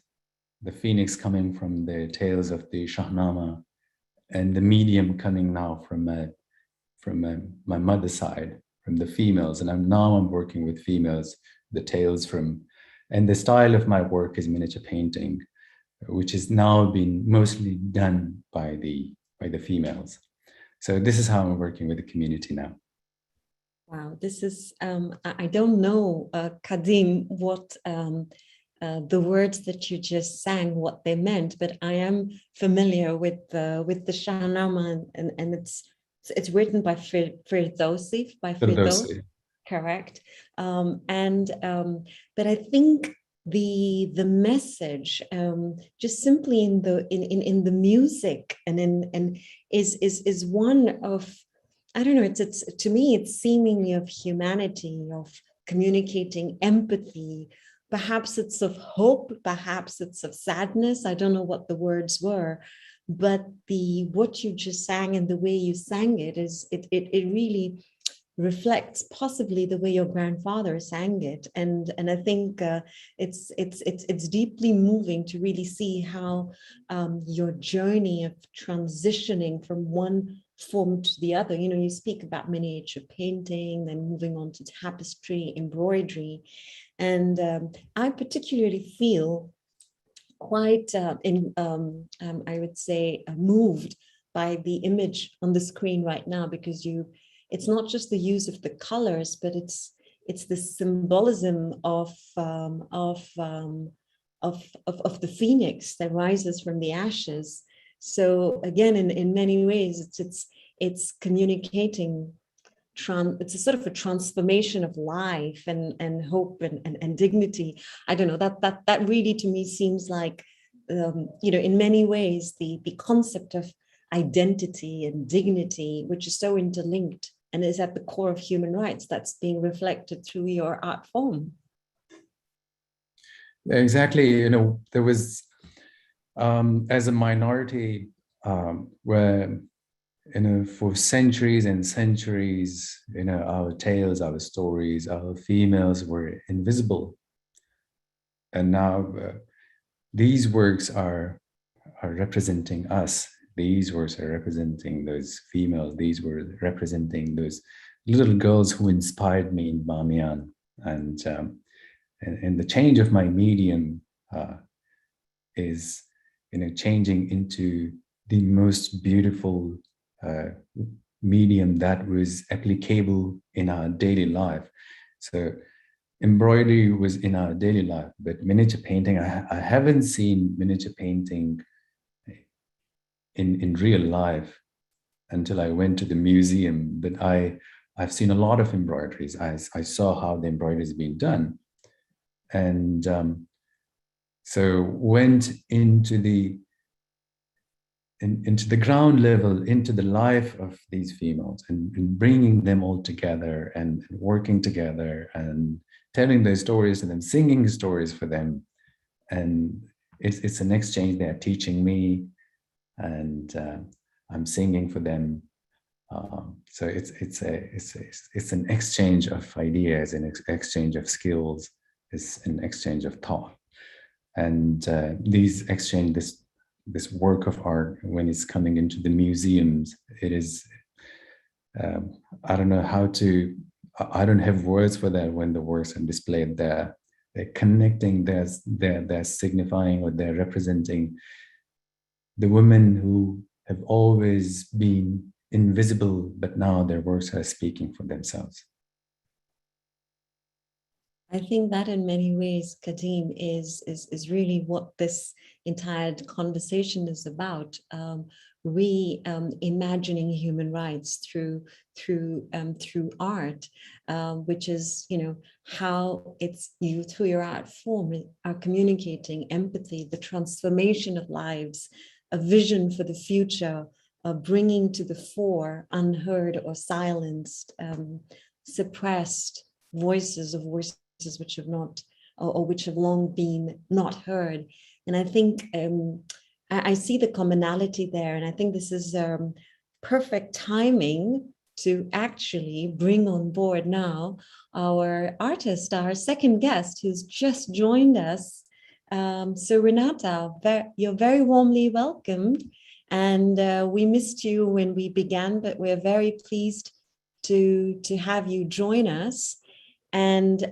the phoenix coming from the tales of the Shahnameh, and the medium coming now from my mother's side, from the females. And I'm working with females, the tales and the style of my work is miniature painting, which is now been mostly done by the females. So this is how I'm working with the community now. Wow, this is, I don't know, Kadim, what the words that you just sang, what they meant, but I am familiar with the Shahnameh, and it's written by Firdousi, correct? But I think the message, just simply in the music and is one of, I don't know, it's to me, it's seemingly of humanity, of communicating empathy. Perhaps it's of hope, perhaps it's of sadness. I don't know what the words were, but what you just sang and the way you sang it it really reflects possibly the way your grandfather sang it, and I think it's deeply moving to really see how your journey of transitioning from one form to the other. You speak about miniature painting, then moving on to tapestry, embroidery, and I particularly feel quite I would say moved by the image on the screen right now, because it's not just the use of the colors, but it's the symbolism of the phoenix that rises from the ashes. So again, in many ways, it's communicating. It's a sort of a transformation of life and hope and dignity. I don't know, that really to me seems like in many ways the concept of identity and dignity, which is so interlinked and is at the core of human rights that's being reflected through your art form. Exactly. You know, there was, as a minority, where, you know, for centuries and centuries, you know, our tales, our stories, our females were invisible. And now these works are representing us. These works are representing those females. These were representing those little girls who inspired me in Bamiyan. And the change of my medium is, you know, changing into the most beautiful medium that was applicable in our daily life. So embroidery was in our daily life, but miniature painting, I haven't seen miniature painting in real life until I went to the museum. But I've seen a lot of embroideries. I saw how the embroidery is being done. And so went into the ground level, into the life of these females, and bringing them all together and working together and telling their stories and then singing stories for them. And it's an exchange. They're teaching me, and I'm singing for them. So it's an exchange of ideas, an exchange of skills, it's an exchange of thought. And this work of art, when it's coming into the museums, it is, I don't know how to, I don't have words for that. When the works are displayed there, they're connecting, they're signifying, or they're representing the women who have always been invisible, but now their works are speaking for themselves. I think that in many ways, Kadim, is really what this entire conversation is about. Imagining human rights through art, which is, you know, how it's you through your art form are communicating empathy, the transformation of lives, a vision for the future, bringing to the fore unheard or silenced, suppressed voices which have not, or which have long been not heard. And I think I see the commonality there, and I think this is perfect timing to actually bring on board now our artist, our second guest, who's just joined us. So Renata, you're very warmly welcomed, and we missed you when we began, but we're very pleased to have you join us. And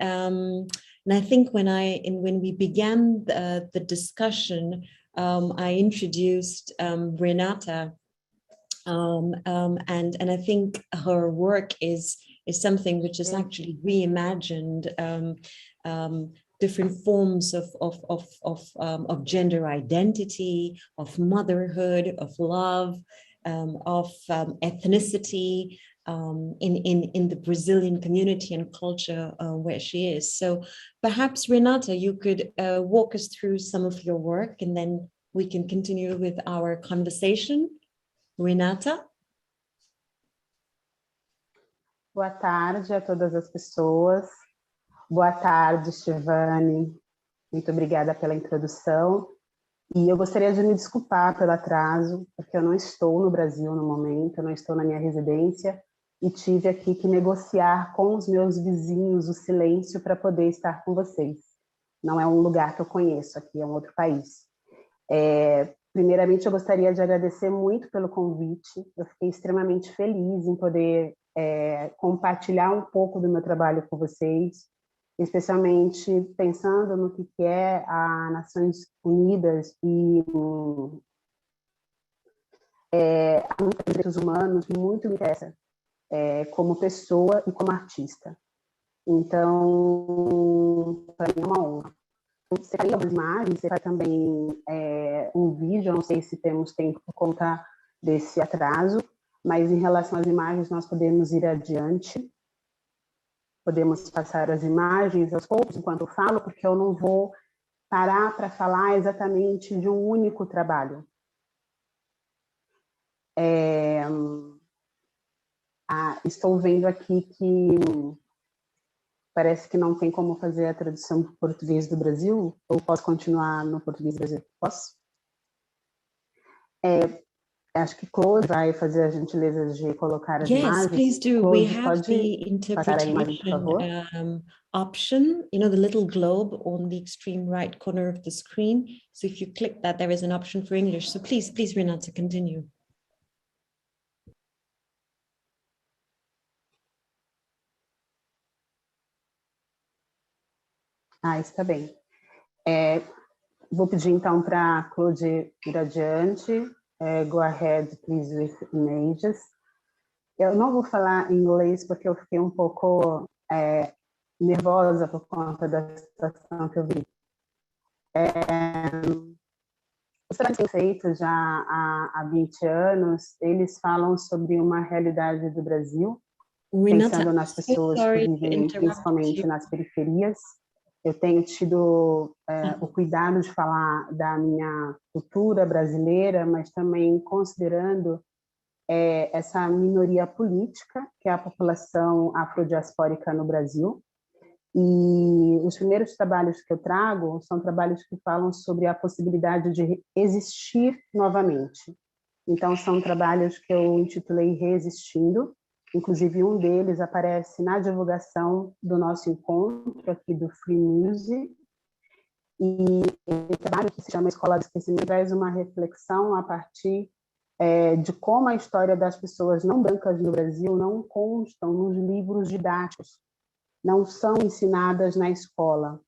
I think when we began the discussion, I introduced Renata, and I think her work is something which is actually reimagined different forms of gender identity, of motherhood, of love, of ethnicity, in the Brazilian community and culture where she is. So perhaps, Renata, you could walk us through some of your work, and then we can continue with our conversation. Renata? Boa tarde a todas as pessoas. Boa tarde, Shivani. Muito obrigada pela introdução. E eu gostaria de me desculpar pelo atraso, porque eu não estou no Brasil no momento, eu não estou na minha residência, e tive aqui que negociar com os meus vizinhos o silêncio para poder estar com vocês. Não é um lugar que eu conheço, aqui é um outro país. Primeiramente, eu gostaria de agradecer muito pelo convite. Eu fiquei extremamente feliz em poder compartilhar um pouco do meu trabalho com vocês, especialmente pensando no que é a Nações Unidas e a luta pelos direitos humanos, que muito me interessa como pessoa e como artista. Então, para mim é uma honra. Você separei algumas imagens, você faz também um vídeo, eu não sei se temos tempo por conta desse atraso, mas em relação às imagens nós podemos ir adiante. Podemos passar as imagens aos poucos enquanto eu falo, porque eu não vou parar para falar exatamente de um único trabalho. estou vendo aqui que parece que não tem como fazer a tradução para o português do Brasil, ou posso continuar no português do Brasil? Posso? Acho que Claude vai fazer a gentileza de colocar as imagens. Yes, please do. Claude, We have the passar a imagem, por favor? interpretation option, you know, the little globe on the extreme right corner of the screen. So if you click that, there is an option for English. So please, Renata, continue. Está bem. Vou pedir, então, para a Claude ir adiante. Go ahead, please, with images. Eu não vou falar em inglês porque eu fiquei um pouco nervosa por conta da situação que eu vi. Os trabalhos que eu tenho feito já há 20 anos, eles falam sobre uma realidade do Brasil, pensando nas pessoas que vivem principalmente nas periferias. Eu tenho tido o cuidado de falar da minha cultura brasileira, mas também considerando essa minoria política, que é a população afrodiaspórica no Brasil. E os primeiros trabalhos que eu trago são trabalhos que falam sobre a possibilidade de existir novamente. Então, são trabalhos que eu intitulei Reexistindo. Inclusive, um deles aparece na divulgação do nosso encontro aqui do Freemuse. E o trabalho que se chama Escola do Esquecimento traz uma reflexão a partir de como a história das pessoas não brancas no Brasil não constam nos livros didáticos, não são ensinadas na escola.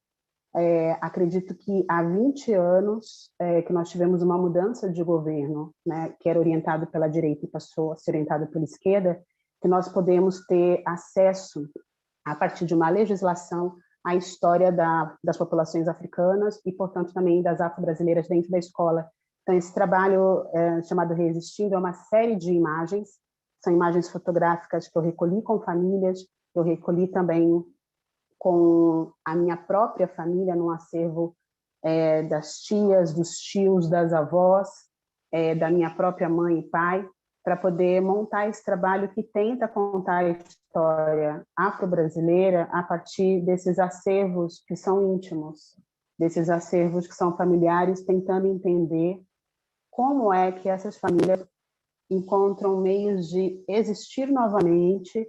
Acredito que há 20 anos que nós tivemos uma mudança de governo, né, que era orientado pela direita e passou a ser orientado pela esquerda, que nós podemos ter acesso, a partir de uma legislação, à história das populações africanas e, portanto, também das afro-brasileiras dentro da escola. Então, esse trabalho chamado Reexistindo é uma série de imagens, são imagens fotográficas que eu recolhi com famílias, eu recolhi também com a minha própria família, num acervo das tias, dos tios, das avós, da minha própria mãe e pai, para poder montar esse trabalho que tenta contar a história afro-brasileira a partir desses acervos que são íntimos, desses acervos que são familiares, tentando entender como é que essas famílias encontram meios de existir novamente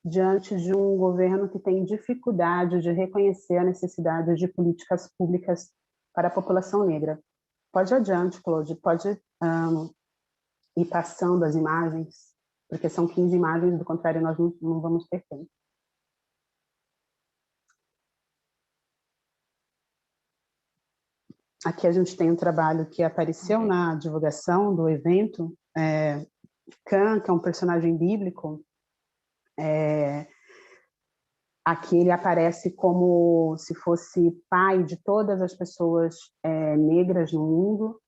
diante de um governo que tem dificuldade de reconhecer a necessidade de políticas públicas para a população negra. Pode ir adiante, Claude, pode ir passando as imagens, porque são 15 imagens, do contrário nós não vamos ter tempo. Aqui a gente tem um trabalho que apareceu na divulgação do evento, Can, que é um personagem bíblico. Aqui ele aparece como se fosse pai de todas as pessoas negras no mundo,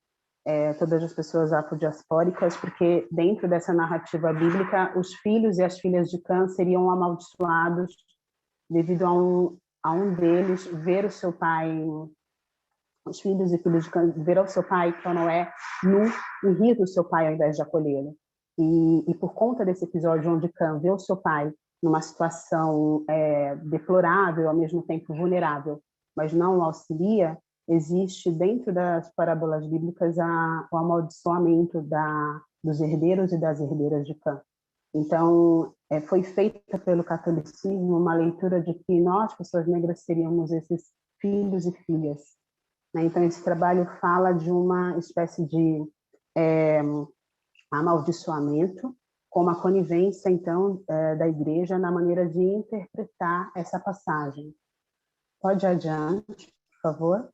todas as pessoas afrodiaspóricas, porque dentro dessa narrativa bíblica, os filhos e as filhas de Can seriam amaldiçoados devido a um deles ver o seu pai, os filhos e filhas de Can, ver o seu pai, Canoé, nu, e rir do seu pai ao invés de acolhê-lo. E por conta desse episódio onde Can vê o seu pai numa situação deplorável, ao mesmo tempo vulnerável, mas não o auxilia, existe dentro das parábolas bíblicas o amaldiçoamento dos herdeiros e das herdeiras de Can. Então, foi feita pelo catolicismo uma leitura de que nós, pessoas negras, seríamos esses filhos e filhas, né? Então, esse trabalho fala de uma espécie de amaldiçoamento, com uma conivência, então, da igreja na maneira de interpretar essa passagem. Pode ir adiante, por favor.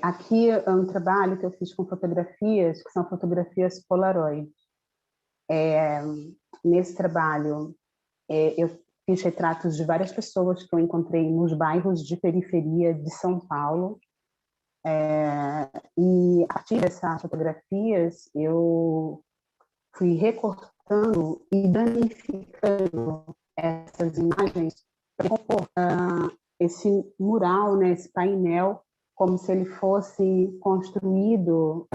Aqui é um trabalho que eu fiz com fotografias, que são fotografias Polaroid. Nesse trabalho, eu fiz retratos de várias pessoas que eu encontrei nos bairros de periferia de São Paulo. E a partir dessas fotografias, eu fui recortando e danificando essas imagens esse mural, né, esse painel, como se ele fosse construído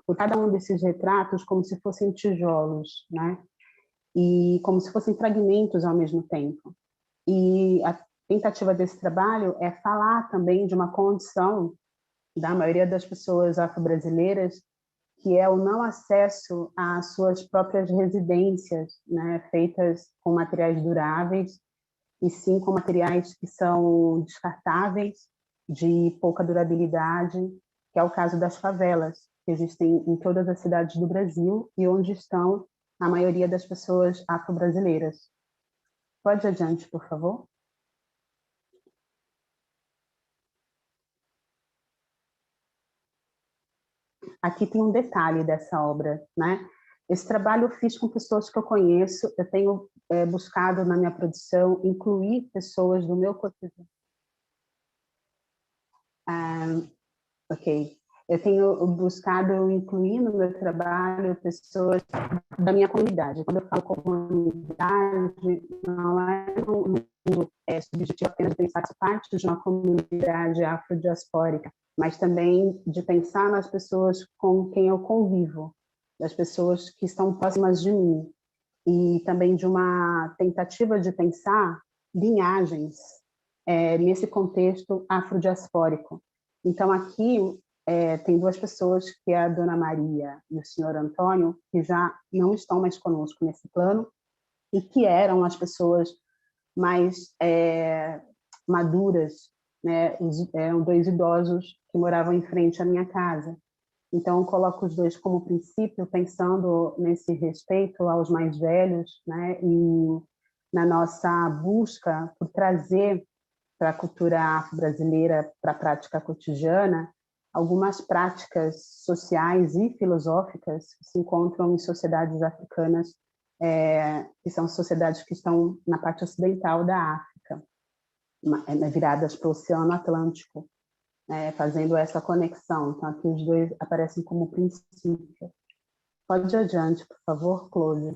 por cada um desses retratos como se fossem tijolos, né? E como se fossem fragmentos ao mesmo tempo. E a tentativa desse trabalho é falar também de uma condição da maioria das pessoas afro-brasileiras, que é o não acesso às suas próprias residências, né, feitas com materiais duráveis, e sim com materiais que são descartáveis, de pouca durabilidade, que é o caso das favelas, que existem em todas as cidades do Brasil e onde estão a maioria das pessoas afro-brasileiras. Pode ir adiante, por favor? Aqui tem um detalhe dessa obra, né? Esse trabalho eu fiz com pessoas que eu conheço, eu tenho buscado na minha produção incluir pessoas do meu cotidiano. Ok. Eu tenho buscado incluir no meu trabalho pessoas da minha comunidade. Quando eu falo comunidade, não é subjetivo apenas de pensar que parte de uma comunidade afrodiaspórica, mas também de pensar nas pessoas com quem eu convivo, das pessoas que estão próximas de mim, e também de uma tentativa de pensar linhagens nesse contexto afrodiaspórico. Então, aqui tem duas pessoas, que é a Dona Maria e o senhor Antônio, que já não estão mais conosco nesse plano, e que eram as pessoas mais maduras, né? Eram dois idosos que moravam em frente à minha casa. Então, eu coloco os dois como princípio, pensando nesse respeito aos mais velhos, né? E na nossa busca por trazer para a cultura afro-brasileira, para a prática cotidiana, algumas práticas sociais e filosóficas que se encontram em sociedades africanas, que são sociedades que estão na parte ocidental da África, viradas para o Oceano Atlântico, fazendo essa conexão. Então, aqui os dois aparecem como princípio. Pode ir adiante, por favor, Cláudia.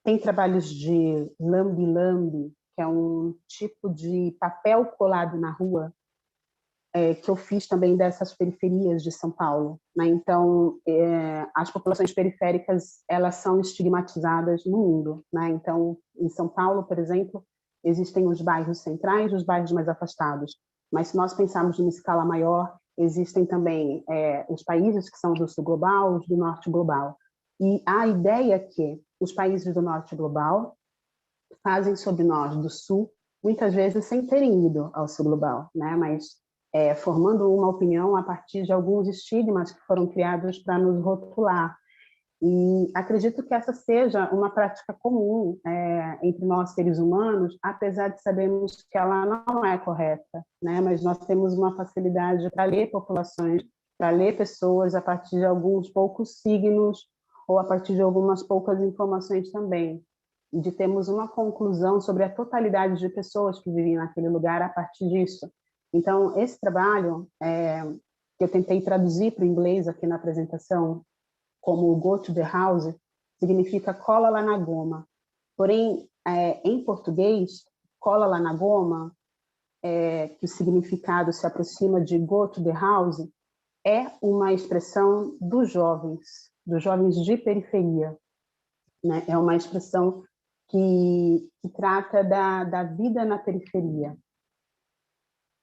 Tem trabalhos de lambe-lambe, que é um tipo de papel colado na rua, que eu fiz também dessas periferias de São Paulo, né? Então, as populações periféricas, elas são estigmatizadas no mundo, né? Então, em São Paulo, por exemplo, existem os bairros centrais, os bairros mais afastados, mas se nós pensarmos numa escala maior, existem também os países que são do sul global, os do norte global. E a ideia é que os países do norte global fazem sobre nós do sul, muitas vezes sem terem ido ao sul global, né? Mas formando uma opinião a partir de alguns estigmas que foram criados para nos rotular. E acredito que essa seja uma prática comum entre nós, seres humanos, apesar de sabermos que ela não é correta, né? Mas nós temos uma facilidade para ler populações, para ler pessoas a partir de alguns poucos signos ou a partir de algumas poucas informações também, e de termos uma conclusão sobre a totalidade de pessoas que vivem naquele lugar a partir disso. Então, esse trabalho, que eu tentei traduzir para o inglês aqui na apresentação, como Go to the House, significa cola lá na goma. Porém, em português, cola lá na goma, que o significado se aproxima de Go to the House, é uma expressão dos jovens de periferia, né? É uma expressão que trata da vida na periferia.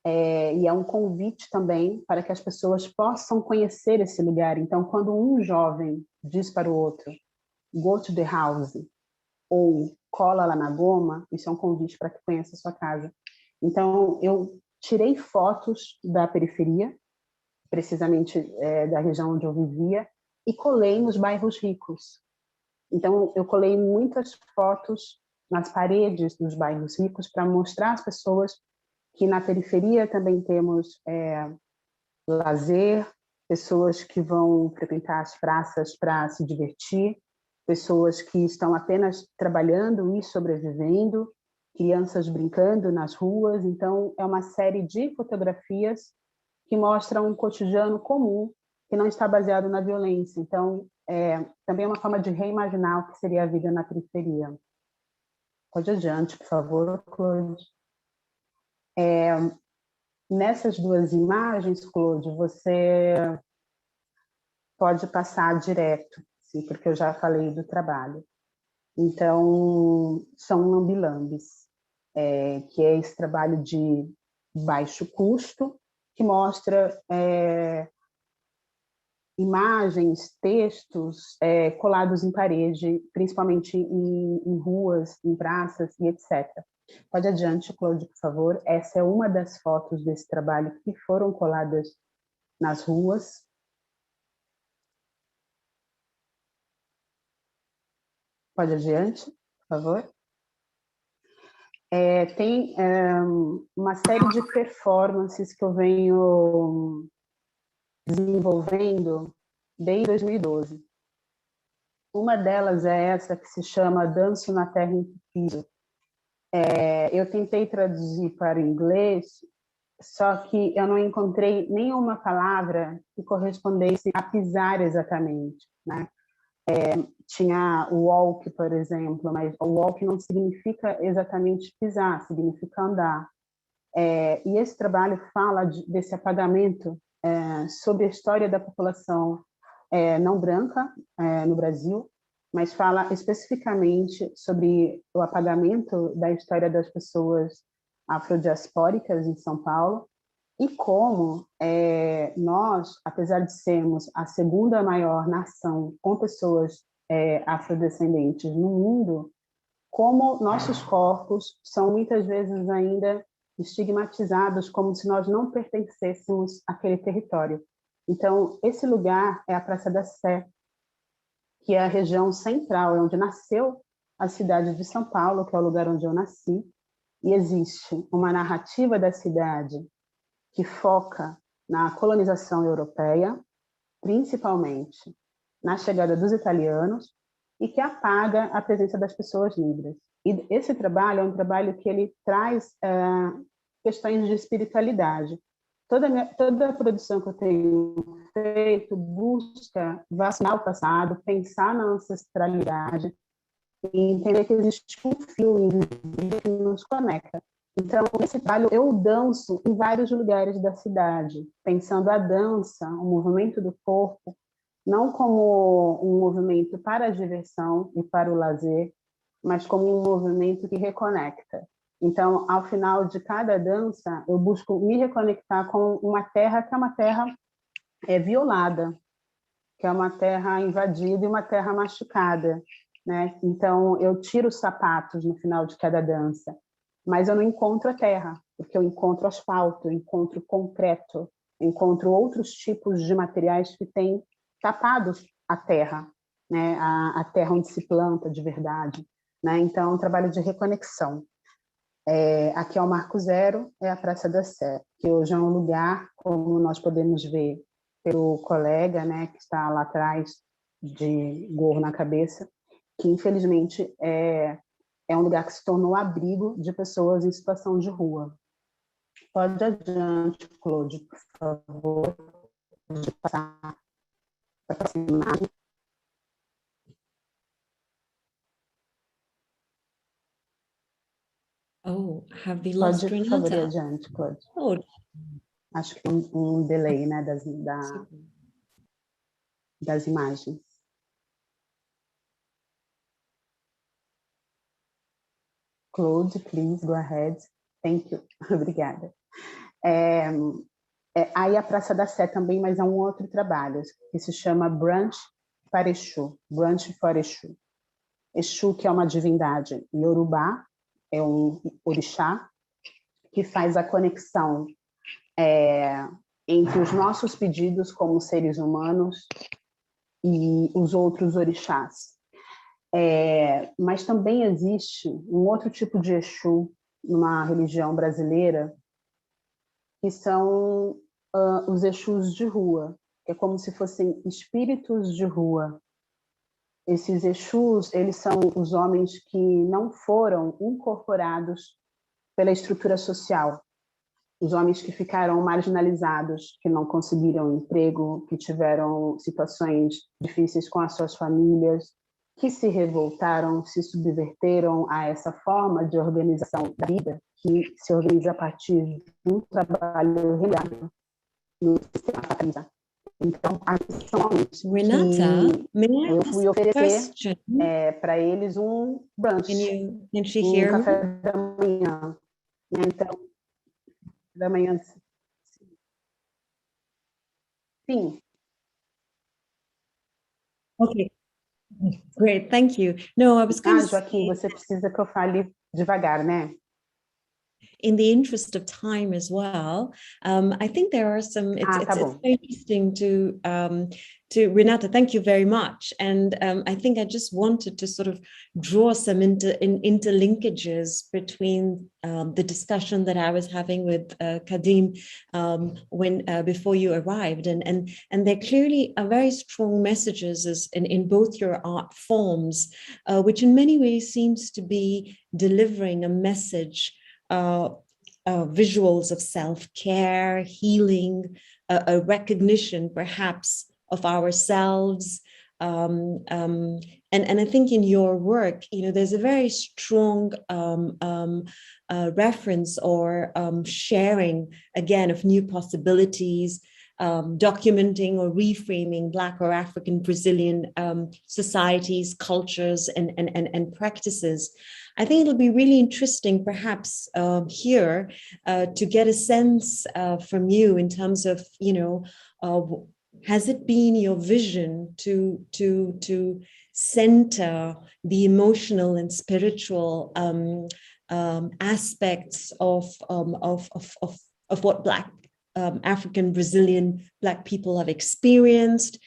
E é um convite também para que as pessoas possam conhecer esse lugar. Então, quando um jovem diz para o outro, go to the house, ou cola lá na goma, isso é um convite para que conheça a sua casa. Então, eu tirei fotos da periferia, precisamente da região onde eu vivia, e colei nos bairros ricos. Então, eu colei muitas fotos nas paredes dos bairros ricos para mostrar às pessoas que na periferia também temos lazer, pessoas que vão frequentar as praças para se divertir, pessoas que estão apenas trabalhando e sobrevivendo, crianças brincando nas ruas. Então, é uma série de fotografias que mostra um cotidiano comum que não está baseado na violência. Então, também é uma forma de reimaginar o que seria a vida na periferia. Pode adiante, por favor, Claude. Nessas duas imagens, Claude, você pode passar direto, sim, porque eu já falei do trabalho. Então, são lambilambes, que é esse trabalho de baixo custo, que mostra imagens, textos colados em parede, principalmente em ruas, em praças e etc. Pode adiante, Claude, por favor. Essa é uma das fotos desse trabalho que foram coladas nas ruas. Pode adiante, por favor. Tem uma série de performances que eu venho desenvolvendo desde 2012. Uma delas é essa que se chama Danço na Terra Entupida. Eu tentei traduzir para o inglês, só que eu não encontrei nenhuma palavra que correspondesse a pisar exatamente, né? Tinha o walk, por exemplo, mas o walk não significa exatamente pisar, significa andar. E esse trabalho fala desse apagamento sobre a história da população não branca no Brasil, mas fala especificamente sobre o apagamento da história das pessoas afrodiaspóricas em São Paulo e como nós, apesar de sermos a segunda maior nação com pessoas afrodescendentes no mundo, como nossos corpos são muitas vezes ainda estigmatizados como se nós não pertencêssemos àquele território. Então, esse lugar é a Praça da Sé, que é a região central, é onde nasceu a cidade de São Paulo, que é o lugar onde eu nasci, e existe uma narrativa da cidade que foca na colonização europeia, principalmente na chegada dos italianos, e que apaga a presença das pessoas negras. E esse trabalho é um trabalho que ele traz questões de espiritualidade. Toda a produção que eu tenho feito busca vacinar o passado, pensar na ancestralidade e entender que existe um fio invisível que nos conecta. Então, nesse trabalho, eu danço em vários lugares da cidade, pensando a dança, o movimento do corpo, não como um movimento para a diversão e para o lazer, mas como um movimento que reconecta. Então, ao final de cada dança, eu busco me reconectar com uma terra que é uma terra violada, que é uma terra invadida e uma terra machucada, né? Então, eu tiro os sapatos no final de cada dança, mas eu não encontro a terra, porque eu encontro asfalto, eu encontro concreto, eu encontro outros tipos de materiais que têm tapados a terra, né? A terra onde se planta de verdade, né? Então, é um trabalho de reconexão. Aqui é o Marco Zero, é a Praça da Sé, que hoje é um lugar, como nós podemos ver pelo colega, né, que está lá atrás de gorro na cabeça, que infelizmente é um lugar que se tornou abrigo de pessoas em situação de rua. Pode adiante, Claude, por favor, de passar para a próxima imagem. Oh, have we lost Pode, por favor, ir Renata? adiante, Claude. Oh, Acho que tem um delay, né, das imagens. Claude, please, go ahead. Thank you. Obrigada. Aí a Praça da Sé também, mas é um outro trabalho, que se chama Brunch para Exu, Brunch for Exu. Exu, que é uma divindade iorubá, é um orixá, que faz a conexão entre os nossos pedidos como seres humanos e os outros orixás. Mas também existe um outro tipo de Exu numa religião brasileira, que são os Exus de rua, que é como se fossem espíritos de rua. Esses Exus, eles são os homens que não foram incorporados pela estrutura social. os homens que ficaram marginalizados, que não conseguiram emprego, que tiveram situações difíceis com as suas famílias, que se revoltaram, se subverteram a essa forma de organização da vida, que se organiza a partir de um trabalho remunerado no sistema capitalista. Então, são homens Renata, may I eu ask fui a oferecer question? para eles um brunch, Can she hear me? café da manhã. Então, da manhã. Sim. Okay, great, thank you. No, I was going to Joaquim, você precisa que eu fale devagar, né? in the interest of time as well, I think there are some, it's very interesting to Renata, thank you very much. And I think I just wanted to sort of draw some interlinkages between the discussion that I was having with Kadim before you arrived. And there clearly are very strong messages in both your art forms, which in many ways seems to be delivering a message, visuals of self-care, healing, a recognition perhaps of ourselves. And I think in your work, there's a very strong reference or sharing, again, of new possibilities, documenting or reframing Black or African Brazilian societies, cultures, and practices. I think it'll be really interesting, perhaps here, to get a sense from you in terms of, has it been your vision to center the emotional and spiritual aspects of what Black African Brazilian Black people have experienced?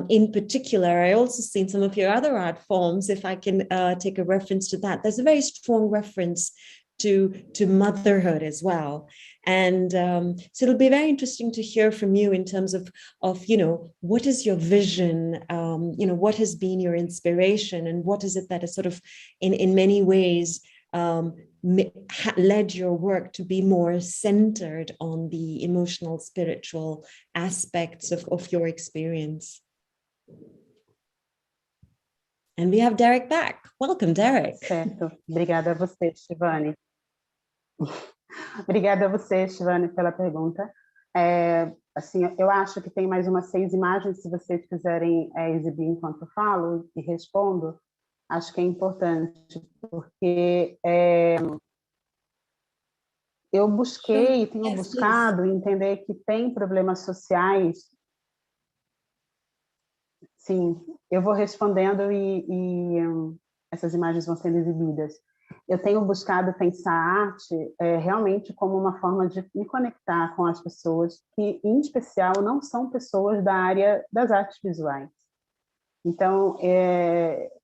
In particular, I also seen some of your other art forms, if I can take a reference to that. There's a very strong reference to motherhood as well. And so it'll be very interesting to hear from you in terms of what is your vision, what has been your inspiration, and what is it that is sort of in many ways led your work to be more centered on the emotional, spiritual aspects of your experience. And we have Derek back. Welcome, Derek. Certo. Obrigada a você, Shivani. Obrigada a você, Shivani, pela pergunta. Assim, eu acho que tem mais umas 6 imagens, se vocês quiserem exibir enquanto eu falo e respondo. Acho que é importante, porque eu busquei e tenho buscado entender que tem problemas sociais. Sim, eu vou respondendo e essas imagens vão sendo exibidas. Eu tenho buscado pensar a arte realmente como uma forma de me conectar com as pessoas que, em especial, não são pessoas da área das artes visuais. Então,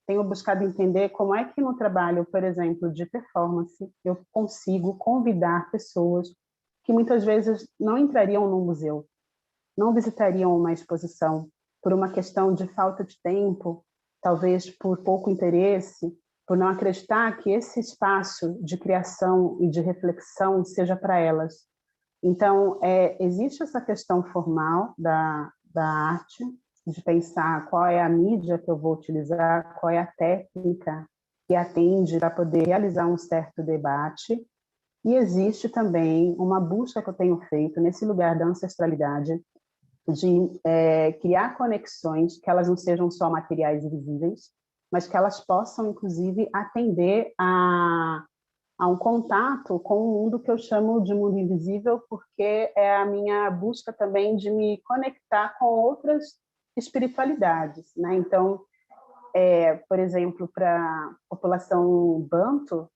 tenho buscado entender como é que no trabalho, por exemplo, de performance, eu consigo convidar pessoas que muitas vezes não entrariam num museu, não visitariam uma exposição, por uma questão de falta de tempo, talvez por pouco interesse, por não acreditar que esse espaço de criação e de reflexão seja para elas. Então, existe essa questão formal da arte, de pensar qual é a mídia que eu vou utilizar, qual é a técnica que atende para poder realizar um certo debate. E existe também uma busca que eu tenho feito nesse lugar da ancestralidade, de criar conexões que elas não sejam só materiais e visíveis, mas que elas possam, inclusive, atender a um contato com um mundo que eu chamo de mundo invisível, porque é a minha busca também de me conectar com outras espiritualidades, né? Então, por exemplo, para a população banto,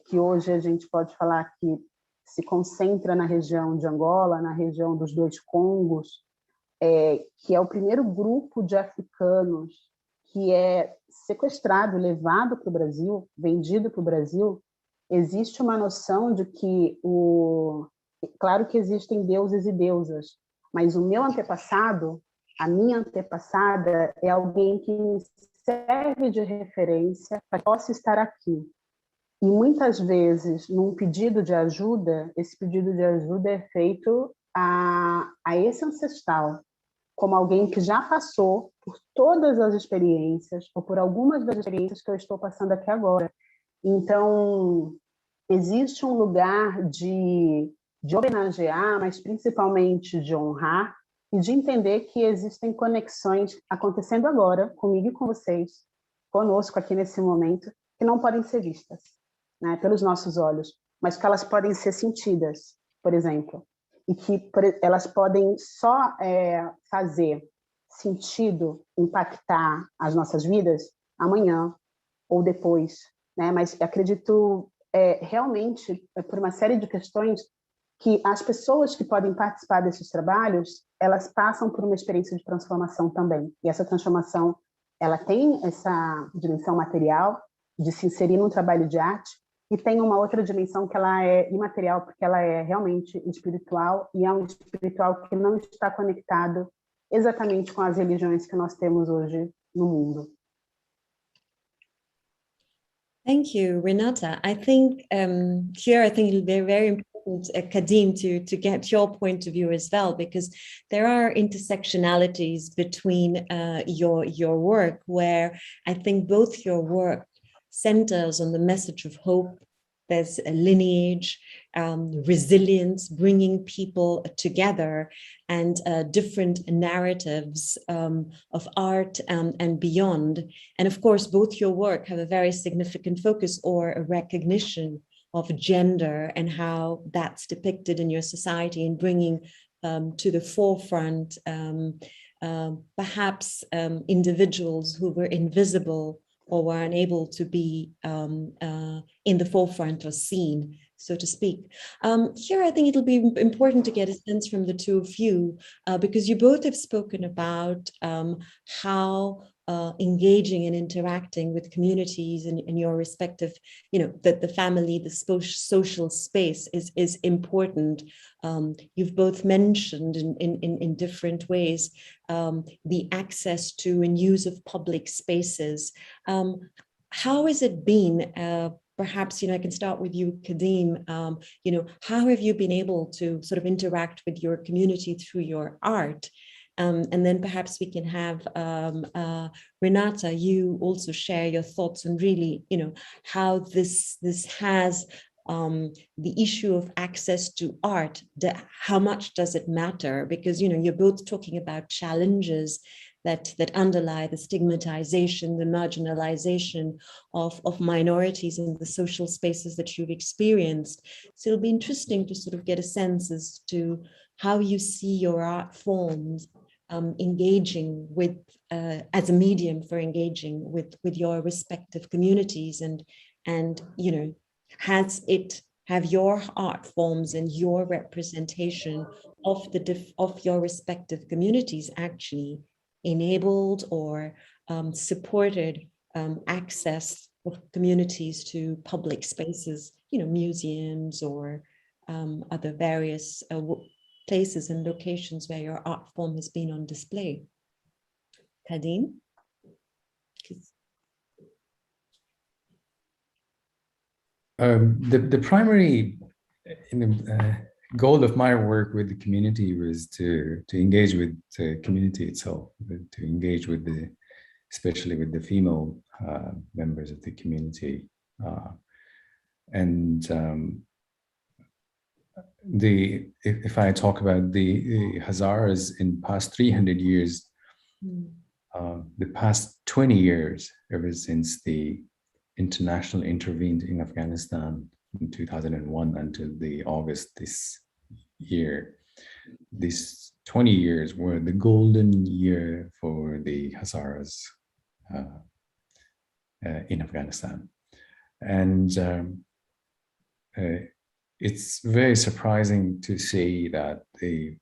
que hoje a gente pode falar que se concentra na região de Angola, na região dos 2 Congos, que é o primeiro grupo de africanos que é sequestrado, levado para o Brasil, vendido para o Brasil. Existe uma noção de que, claro que existem deuses e deusas, mas o meu antepassado, a minha antepassada, é alguém que me serve de referência para que possa estar aqui. E muitas vezes, num pedido de ajuda, esse pedido de ajuda é feito a esse ancestral, como alguém que já passou por todas as experiências, ou por algumas das experiências que eu estou passando aqui agora. Então, existe um lugar de homenagear, mas principalmente de honrar, e de entender que existem conexões acontecendo agora, comigo e com vocês, conosco aqui nesse momento, que não podem ser vistas, né, pelos nossos olhos, mas que elas podem ser sentidas, por exemplo, e que elas podem só fazer sentido, impactar as nossas vidas amanhã ou depois, né? Mas acredito realmente, por uma série de questões, que as pessoas que podem participar desses trabalhos, elas passam por uma experiência de transformação também. E essa transformação, ela tem essa dimensão material, de se inserir num trabalho de arte, e tem uma outra dimensão que ela é imaterial, porque ela é realmente espiritual, e é um espiritual que não está conectado exatamente com as religiões que nós temos hoje no mundo. Thank you, Renata. I think here, I think it'll be very important, Kadim, to get your point of view as well, because there are intersectionalities between your work, where I think both your work centers on the message of hope. There's a lineage, resilience, bringing people together, and different narratives of art and beyond. And of course, both your work have a very significant focus or a recognition of gender and how that's depicted in your society, and bringing to the forefront perhaps individuals who were invisible or were unable to be in the forefront or seen, so to speak. Here, I think it'll be important to get a sense from the two of you, because you both have spoken about how engaging and interacting with communities in your respective, that the family, the social space is important. You've both mentioned in different ways the access to and use of public spaces. How has it been? Perhaps, I can start with you, Kadim. How have you been able to sort of interact with your community through your art? And then perhaps we can have Renata, you also share your thoughts on really, how this has the issue of access to art. How much does it matter? Because you're both talking about challenges that underlie the stigmatization, the marginalization of minorities in the social spaces that you've experienced. So it'll be interesting to sort of get a sense as to how you see your art forms engaging with, as a medium for engaging with your respective communities, and have your art forms and your representation of your respective communities actually enabled or supported access of communities to public spaces, museums or other various places and locations where your art form has been on display. Kadim? The primary goal of my work with the community was to engage with the community itself, to engage with especially with the female members of the community. If I talk about the Hazaras in past 300 years, the past 20 years, ever since the international intervened in Afghanistan in 2001 until the August this year, these 20 years were the golden year for the Hazaras in Afghanistan. And it's very surprising to see that the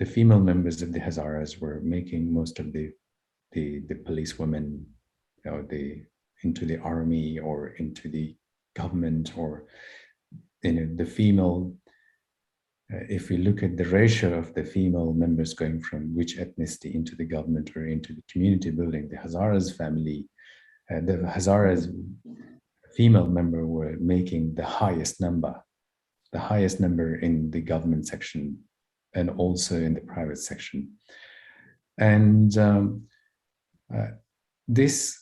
female members of the Hazaras were making most of the policewomen, into the army or into the government, or the female. If we look at the ratio of the female members going from which ethnicity into the government or into the community building, the Hazaras family, the Hazaras female member were making the highest number in the government section and also in the private section. And this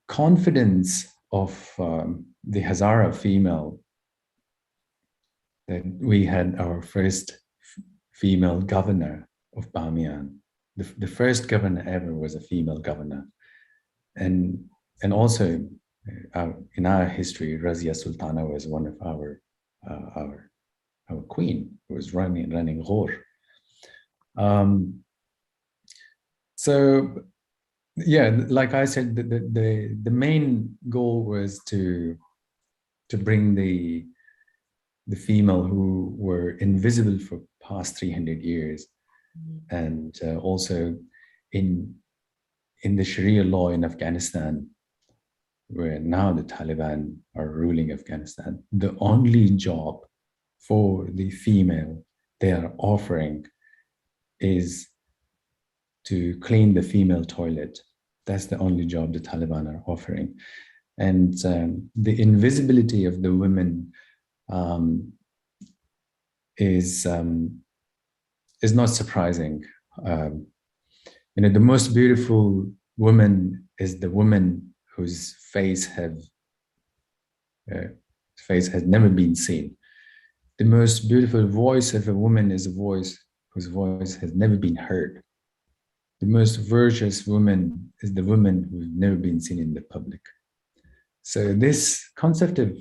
confidence of the Hazara female, that we had our first female governor of Bamiyan. The first governor ever was a female governor. And also in our history, Razia Sultana was one of our queen, who was running Ghor. So yeah, like I said, the main goal was to bring the female who were invisible for past 300 years, and also in the Sharia law in Afghanistan, where now the Taliban are ruling Afghanistan, the only job for the female they are offering is to clean the female toilet. That's the only job the Taliban are offering. And the invisibility of the women is not surprising. The most beautiful woman is the woman whose face has never been seen. The most beautiful voice of a woman is a voice whose voice has never been heard. The most virtuous woman is the woman who's never been seen in the public. So this concept of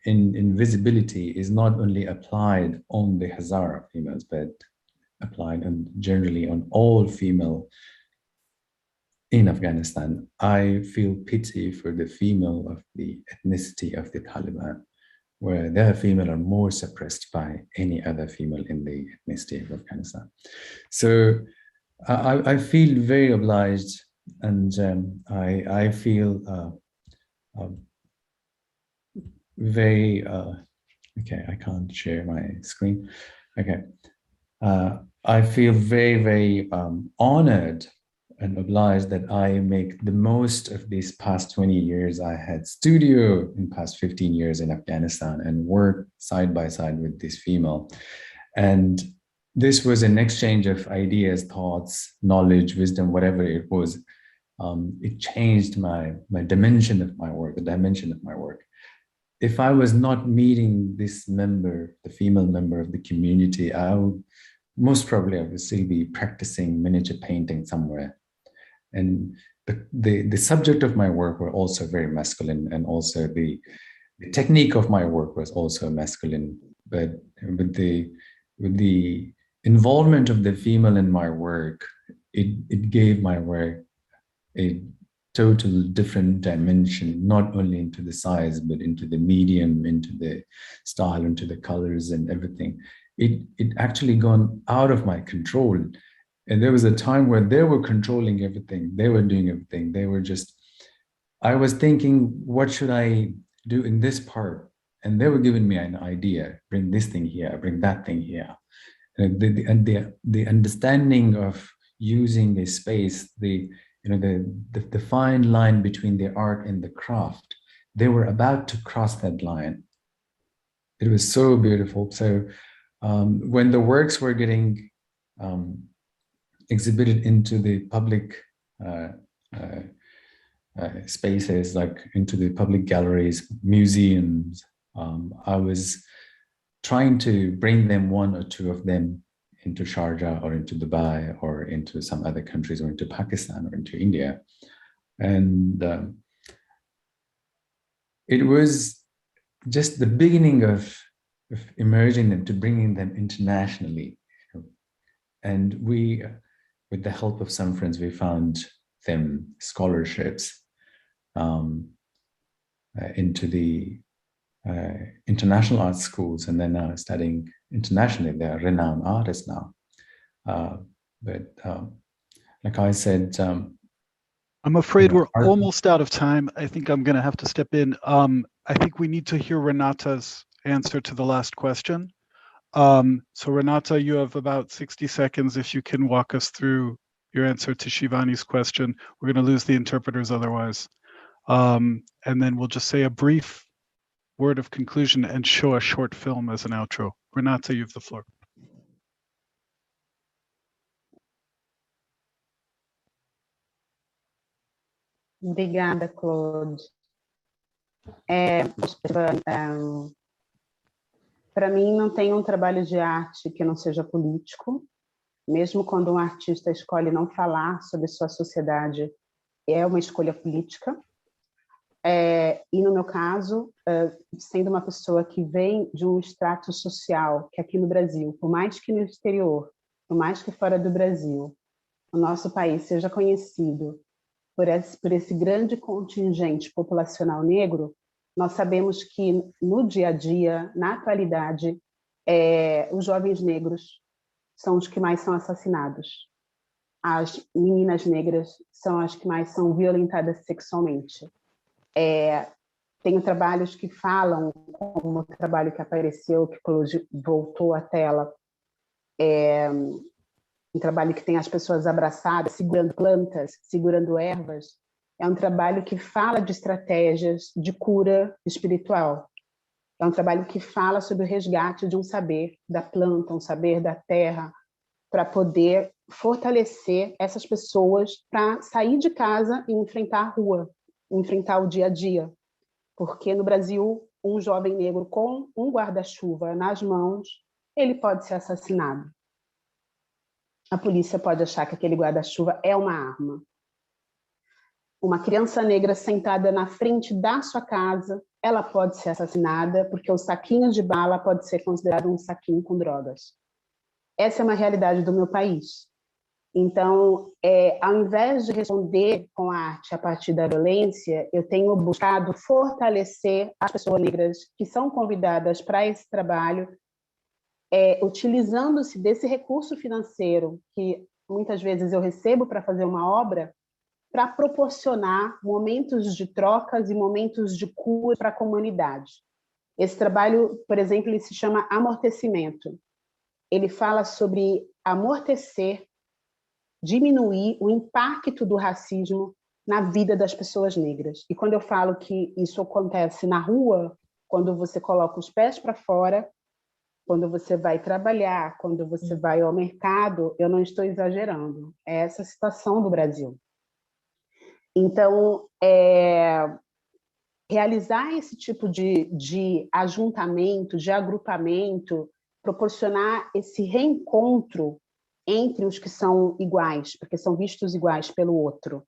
invisibility is not only applied on the Hazara females, but applied generally on all female in Afghanistan. I feel pity for the female of the ethnicity of the Taliban, where their female are more suppressed by any other female in the ethnicity of Afghanistan. So I feel very obliged, and I feel very, okay, I can't share my screen. Okay. I feel very, very honored and obliged that I make the most of these past 20 years. I had studio in past 15 years in Afghanistan and worked side by side with this female. And this was an exchange of ideas, thoughts, knowledge, wisdom, whatever it was. It changed my dimension of my work, the dimension of my work. If I was not meeting this member, the female member of the community, I would most probably I would still be practicing miniature painting somewhere. And the subject of my work were also very masculine, and also the technique of my work was also masculine. But with the involvement of the female in my work, it gave my work a total different dimension, not only into the size, but into the medium, into the style, into the colors and everything. It actually gone out of my control. And there was a time when they were controlling everything. They were doing everything. They were just, I was thinking, what should I do in this part? And they were giving me an idea, bring this thing here, bring that thing here. And the understanding of using a space, the fine line between the art and the craft, they were about to cross that line. It was so beautiful. So when the works were getting exhibited into the public spaces, like into the public galleries, museums, I was trying to bring them, one or two of them, into Sharjah or into Dubai or into some other countries or into Pakistan or into India. And it was just the beginning of emerging them, to bringing them internationally. And we, with the help of some friends, we found them scholarships into the international art schools, and they're now studying internationally. They're renowned artists now. But like I said, I'm afraid we're almost out of time. I think I'm going to have to step in. I think we need to hear Renata's answer to the last question. So Renata, you have about 60 seconds if you can walk us through your answer to Shivani's question. We're going to lose the interpreters otherwise. And then we'll just say a brief word of conclusion and show a short film as an outro. Renata, you have the floor. Obrigada, Claude. Para mim, não tem um trabalho de arte que não seja político, mesmo quando um artista escolhe não falar sobre sua sociedade, é uma escolha política. E no meu caso, sendo uma pessoa que vem de um extrato social, que aqui no Brasil, por mais que no exterior, por mais que fora do Brasil, o nosso país seja conhecido por esse grande contingente populacional negro, nós sabemos que no dia a dia, na atualidade, os jovens negros são os que mais são assassinados. As meninas negras são as que mais são violentadas sexualmente. Tenho trabalhos que falam, como o trabalho que apareceu, que voltou à tela, um trabalho que tem as pessoas abraçadas, segurando plantas, segurando ervas. É um trabalho que fala de estratégias de cura espiritual. É um trabalho que fala sobre o resgate de um saber da planta, um saber da terra, para poder fortalecer essas pessoas para sair de casa e enfrentar a rua, enfrentar o dia a dia. Porque no Brasil, um jovem negro com um guarda-chuva nas mãos, ele pode ser assassinado. A polícia pode achar que aquele guarda-chuva é uma arma. Uma criança negra sentada na frente da sua casa, ela pode ser assassinada porque o saquinho de bala pode ser considerado um saquinho com drogas. Essa é uma realidade do meu país. Então, ao invés de responder com a arte a partir da violência, eu tenho buscado fortalecer as pessoas negras que são convidadas para esse trabalho, utilizando-se desse recurso financeiro que muitas vezes eu recebo para fazer uma obra, para proporcionar momentos de trocas e momentos de cura para a comunidade. Esse trabalho, por exemplo, ele se chama Amortecimento. Ele fala sobre amortecer, diminuir o impacto do racismo na vida das pessoas negras. E quando eu falo que isso acontece na rua, quando você coloca os pés para fora, quando você vai trabalhar, quando você vai ao mercado, eu não estou exagerando. É essa a situação do Brasil. Então, realizar esse tipo de ajuntamento, de agrupamento, proporcionar esse reencontro entre os que são iguais, porque são vistos iguais pelo outro,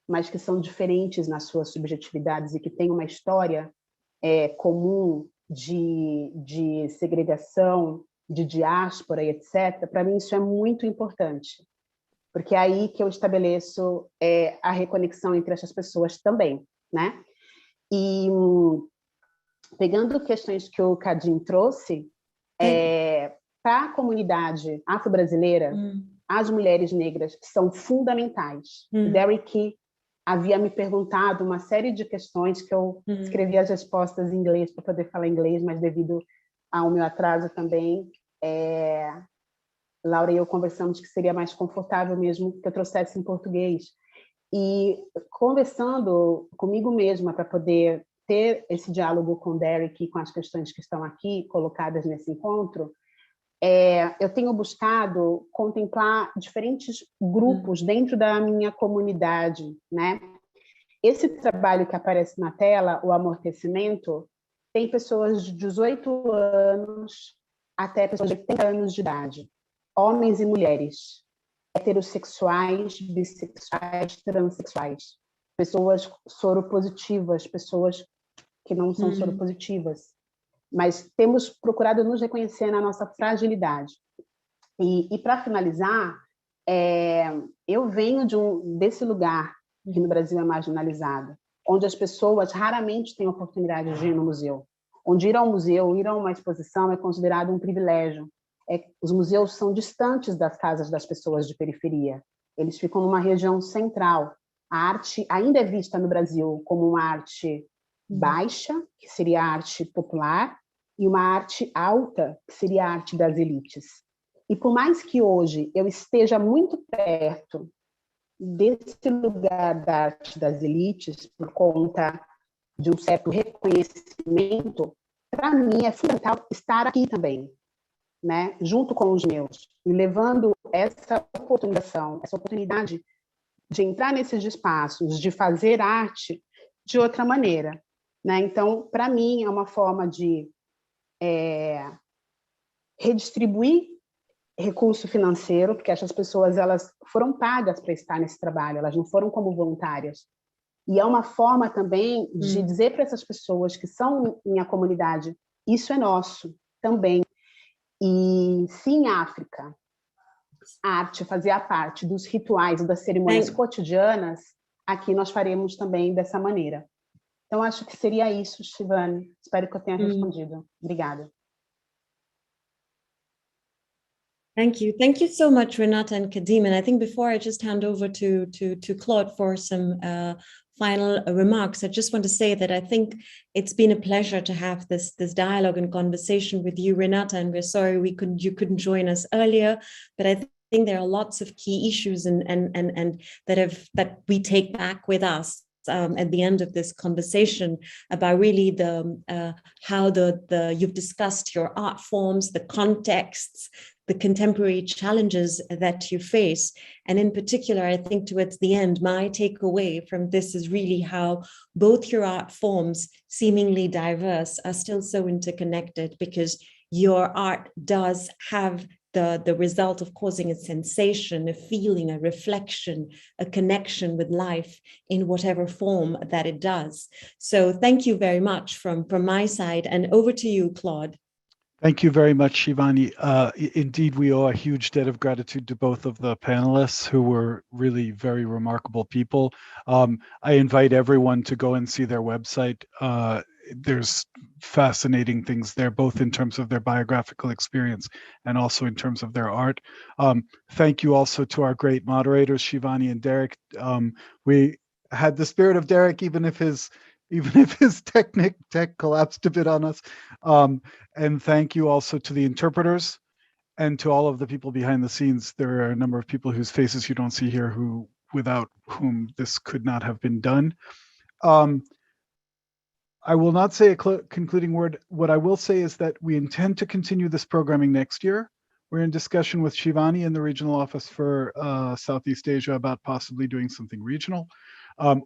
mas que são diferentes nas suas subjetividades e que têm uma história comum de segregação, de diáspora, etc., para mim isso é muito importante, porque é aí que eu estabeleço a reconexão entre essas pessoas também, né? E pegando questões que o Kadim trouxe, para a comunidade afro-brasileira, as mulheres negras são fundamentais. Derek havia me perguntado uma série de questões que eu escrevi as respostas em inglês para poder falar inglês, mas devido ao meu atraso também, Laura e eu conversamos que seria mais confortável mesmo que eu trouxesse em português. E conversando comigo mesma para poder ter esse diálogo com o Derek e com as questões que estão aqui colocadas nesse encontro, eu tenho buscado contemplar diferentes grupos dentro da minha comunidade, né? Esse trabalho que aparece na tela, o Amortecimento, tem pessoas de 18 anos até pessoas de 80 anos de idade, homens e mulheres, heterossexuais, bissexuais, transexuais, pessoas soropositivas, pessoas que não são soropositivas, mas temos procurado nos reconhecer na nossa fragilidade. E para finalizar, eu venho desse lugar que no Brasil é marginalizado, onde as pessoas raramente têm oportunidade de ir no museu, onde ir ao museu, ir a uma exposição é considerado um privilégio. Os museus são distantes das casas das pessoas de periferia, eles ficam numa região central. A arte ainda é vista no Brasil como uma arte baixa, que seria a arte popular, e uma arte alta, que seria a arte das elites. E por mais que hoje eu esteja muito perto desse lugar da arte das elites, por conta de um certo reconhecimento, para mim é fundamental estar aqui também, né, junto com os meus, e levando essa oportunidade de entrar nesses espaços, de fazer arte de outra maneira, né? Então, para mim, é uma forma de redistribuir recurso financeiro, porque essas pessoas elas foram pagas para estar nesse trabalho, elas não foram como voluntárias. E é uma forma também de dizer para essas pessoas que são minha comunidade, isso é nosso também. E se em África a arte fazia parte dos rituais e das cerimônias cotidianas, aqui nós faremos também dessa maneira. Então, acho que seria isso, Shivani. Espero que eu tenha respondido. Obrigada. Thank you. Thank you so much, Renata and Kadim. And I think before I just hand over to Claude for some final remarks, I just want to say that I think it's been a pleasure to have this dialogue and conversation with you, Renata, and we're sorry you couldn't join us earlier, but I think there are lots of key issues and that we take back with us at the end of this conversation about really how you've discussed your art forms, the contexts, the contemporary challenges that you face. And in particular, I think towards the end, my takeaway from this is really how both your art forms, seemingly diverse, are still so interconnected, because your art does have the result of causing a sensation, a feeling, a reflection, a connection with life in whatever form that it does. So thank you very much from my side, and over to you, Claude. Thank you very much, Shivani. Indeed, we owe a huge debt of gratitude to both of the panelists, who were really very remarkable people. I invite everyone to go and see their website. There's fascinating things there, both in terms of their biographical experience and also in terms of their art. Thank you also to our great moderators, Shivani and Derek. We had the spirit of Derek, even if his tech collapsed a bit on us. And thank you also to the interpreters and to all of the people behind the scenes. There are a number of people whose faces you don't see here, without whom this could not have been done. I will not say a concluding word. What I will say is that we intend to continue this programming next year. We're in discussion with Shivani in the regional office for Southeast Asia about possibly doing something regional.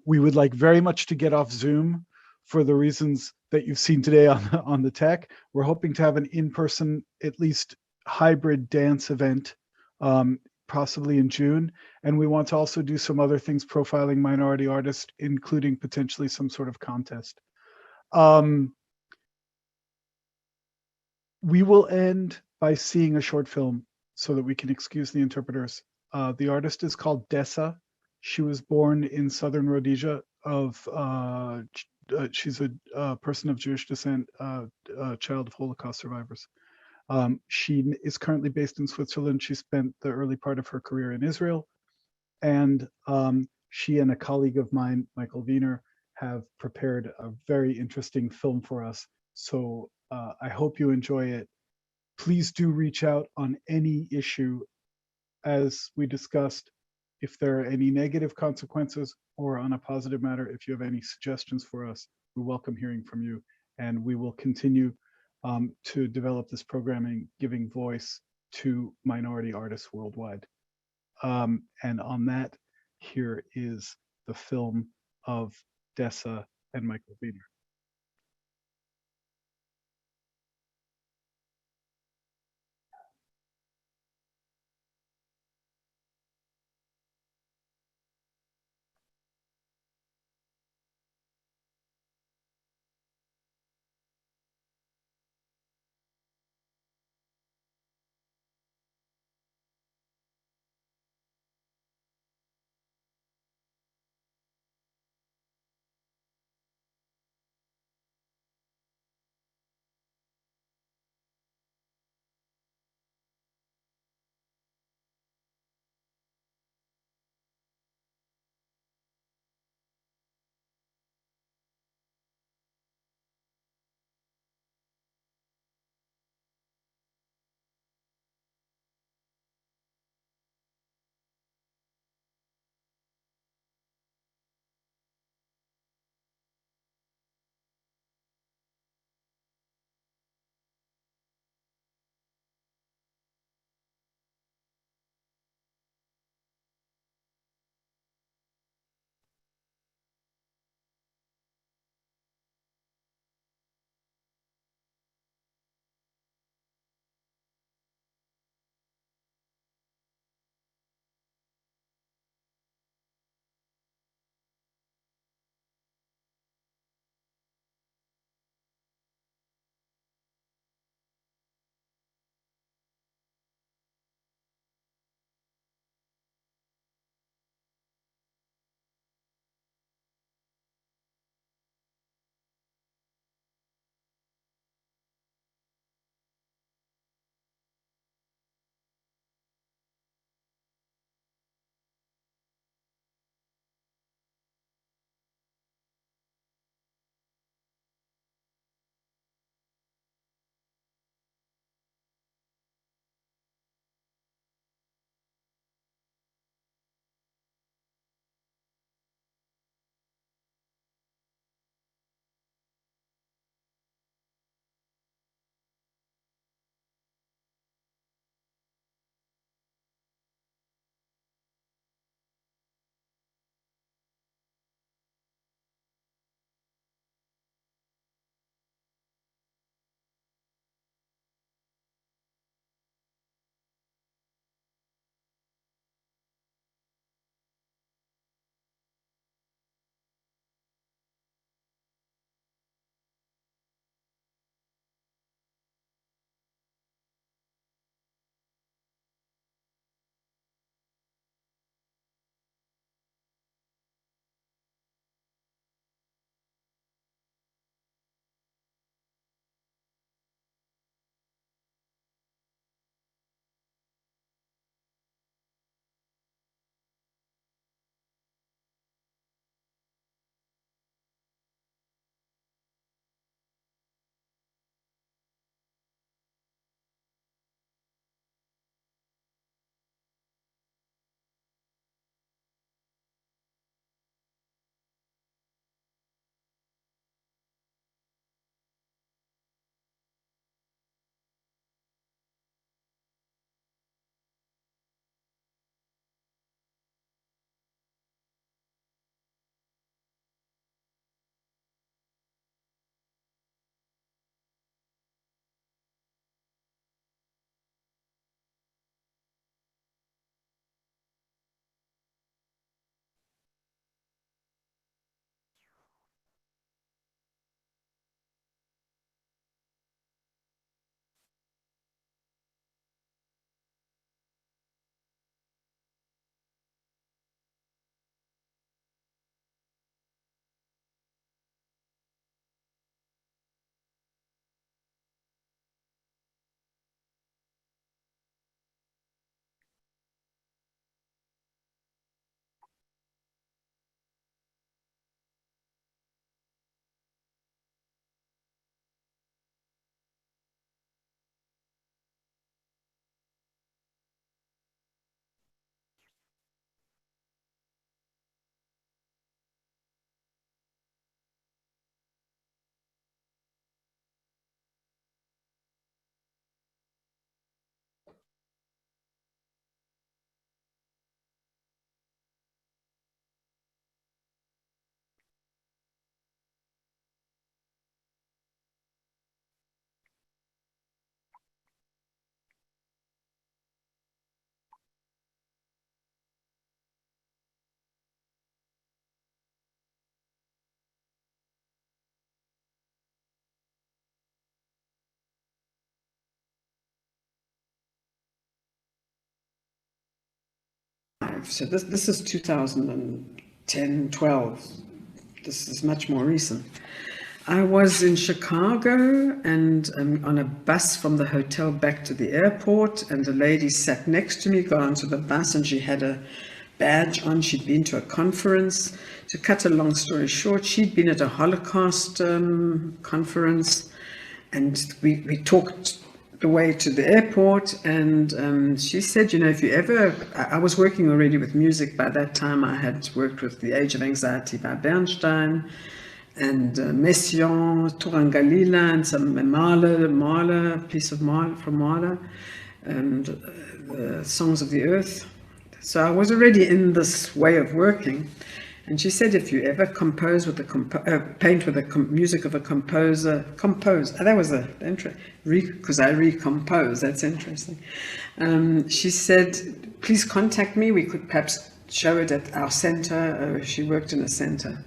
We would like very much to get off Zoom for the reasons that you've seen today on the tech. We're hoping to have an in-person, at least hybrid dance event, possibly in June. And we want to also do some other things profiling minority artists, including potentially some sort of contest. We will end by seeing a short film so that we can excuse the interpreters. The artist is called Dessa. She was born in southern Rhodesia. She's a person of Jewish descent, a child of Holocaust survivors. She is currently based in Switzerland. She spent the early part of her career in Israel. And she and a colleague of mine, Michael Wiener, have prepared a very interesting film for us. So I hope you enjoy it. Please do reach out on any issue. As we discussed, if there are any negative consequences, or on a positive matter, if you have any suggestions for us, we welcome hearing from you. And we will continue to develop this programming, giving voice to minority artists worldwide. And on that, here is the film of Dessa and Michael Wiener. 2005. So this is 2010, 12. This is much more recent. I was in Chicago and on a bus from the hotel back to the airport, and a lady sat next to me, got onto the bus, and she had a badge on. She'd been to a conference. To cut a long story short, she'd been at a Holocaust conference, and we talked the way to the airport, and she said, you know, if you ever, I was working already with music by that time. I had worked with The Age of Anxiety by Bernstein, and Messiaen, Turangalila, and some Mahler, piece of Mahler from Mahler, and Songs of the Earth. So I was already in this way of working. And she said, if you ever compose with paint with the music of a composer, compose. That was because I recompose. That's interesting. She said, please contact me. We could perhaps show it at our center. She worked in a center,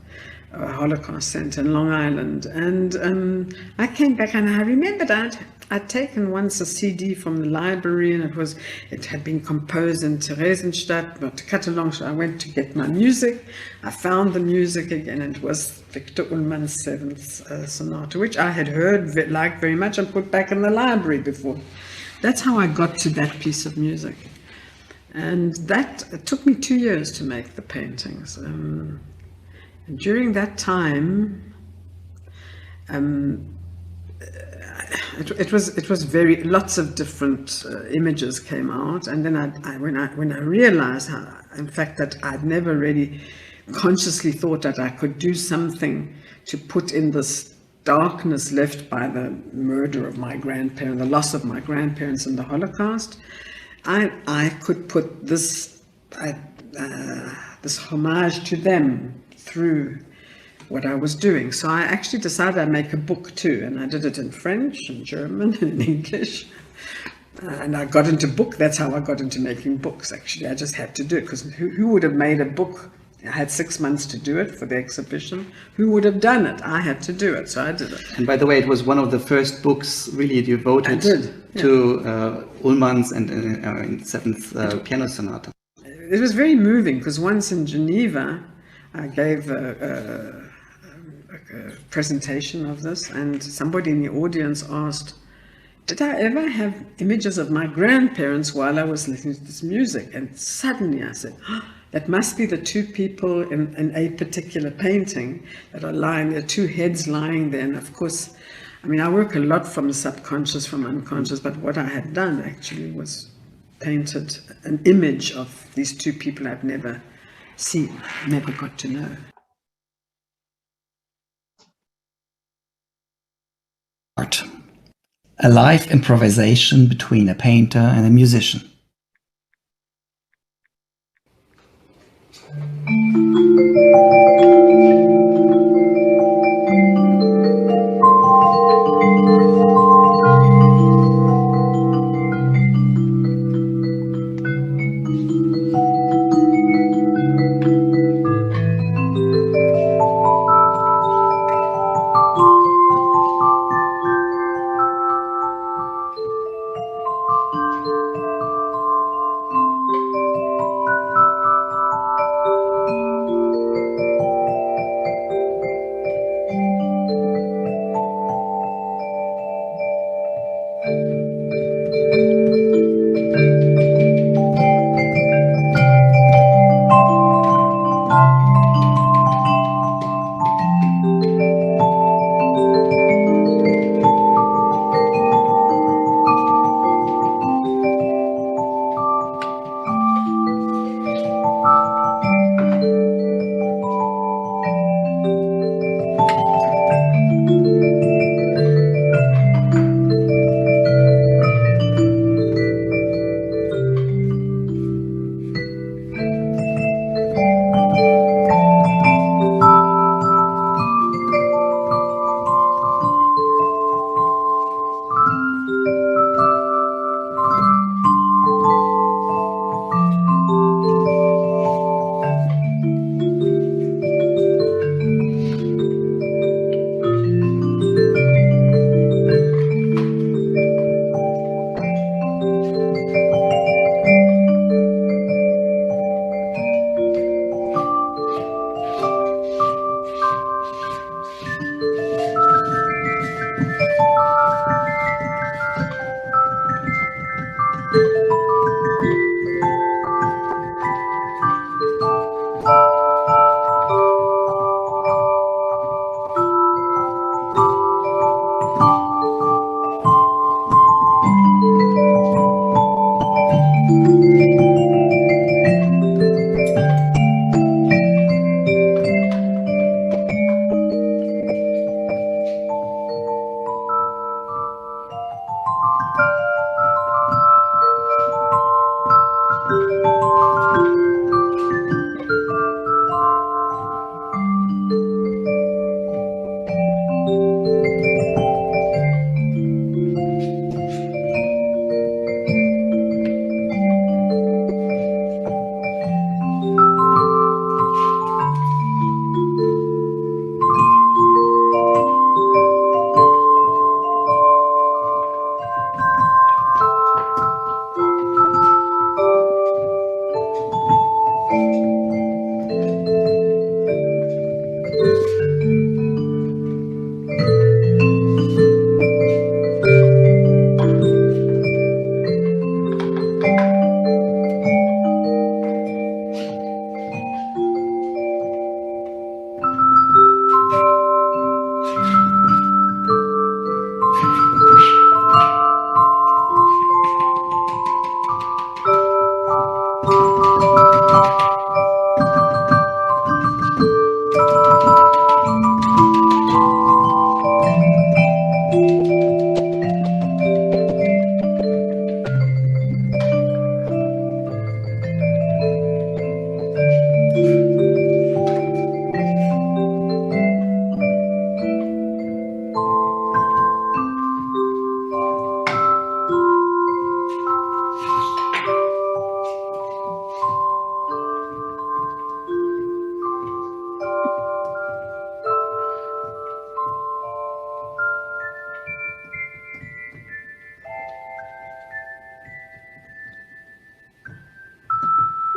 a Holocaust center in Long Island. And I came back and I remembered I'd taken once a CD from the library, and it had been composed in Theresienstadt. But to cut along, I went to get my music. I found the music again, and it was Viktor Ulman's Seventh Sonata, which I had heard, liked very much, and put back in the library before. That's how I got to that piece of music. And it took me 2 years to make the paintings. And during that time, it was very, lots of different images came out, and then when I realized how, in fact, that I'd never really consciously thought that I could do something to put in this darkness left by the murder of my grandparents, the loss of my grandparents in the Holocaust, I could put this homage to them through what I was doing. So I actually decided I'd make a book too, and I did it in French and German and English. And I got into book. That's how I got into making books, actually. I just had to do it, because who would have made a book? I had 6 months to do it for the exhibition. Who would have done it? I had to do it, so I did it. And by the way, it was one of the first books really devoted to Ulman's and Seventh Piano Sonata. It was very moving, because once in Geneva, I gave a presentation of this, and somebody in the audience asked, did I ever have images of my grandparents while I was listening to this music? And suddenly I said, oh, that must be the two people in a particular painting that are lying there, two heads lying there. And of course, I mean, I work a lot from the subconscious, from unconscious, but what I had done actually was painted an image of these two people I've never seen, never got to know. Art. A live improvisation between a painter and a musician.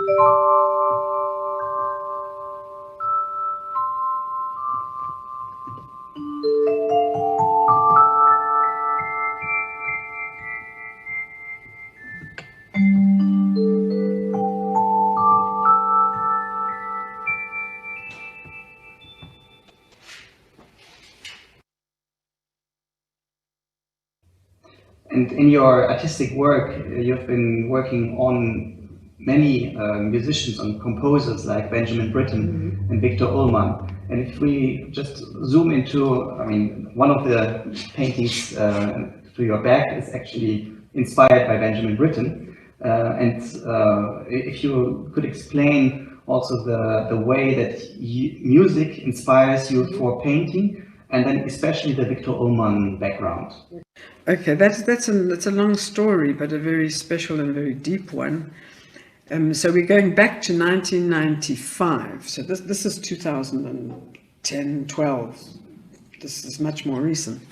And in your artistic work, you've been working on many musicians and composers like Benjamin Britten and Viktor Ulman. And if we just zoom into, I mean, one of the paintings to your back is actually inspired by Benjamin Britten. If you could explain also the way that music inspires you for painting, and then especially the Viktor Ulman background. Okay, that's a long story, but a very special and very deep one. So we're going back to 1995. So this is 2010, 12. This is much more recent.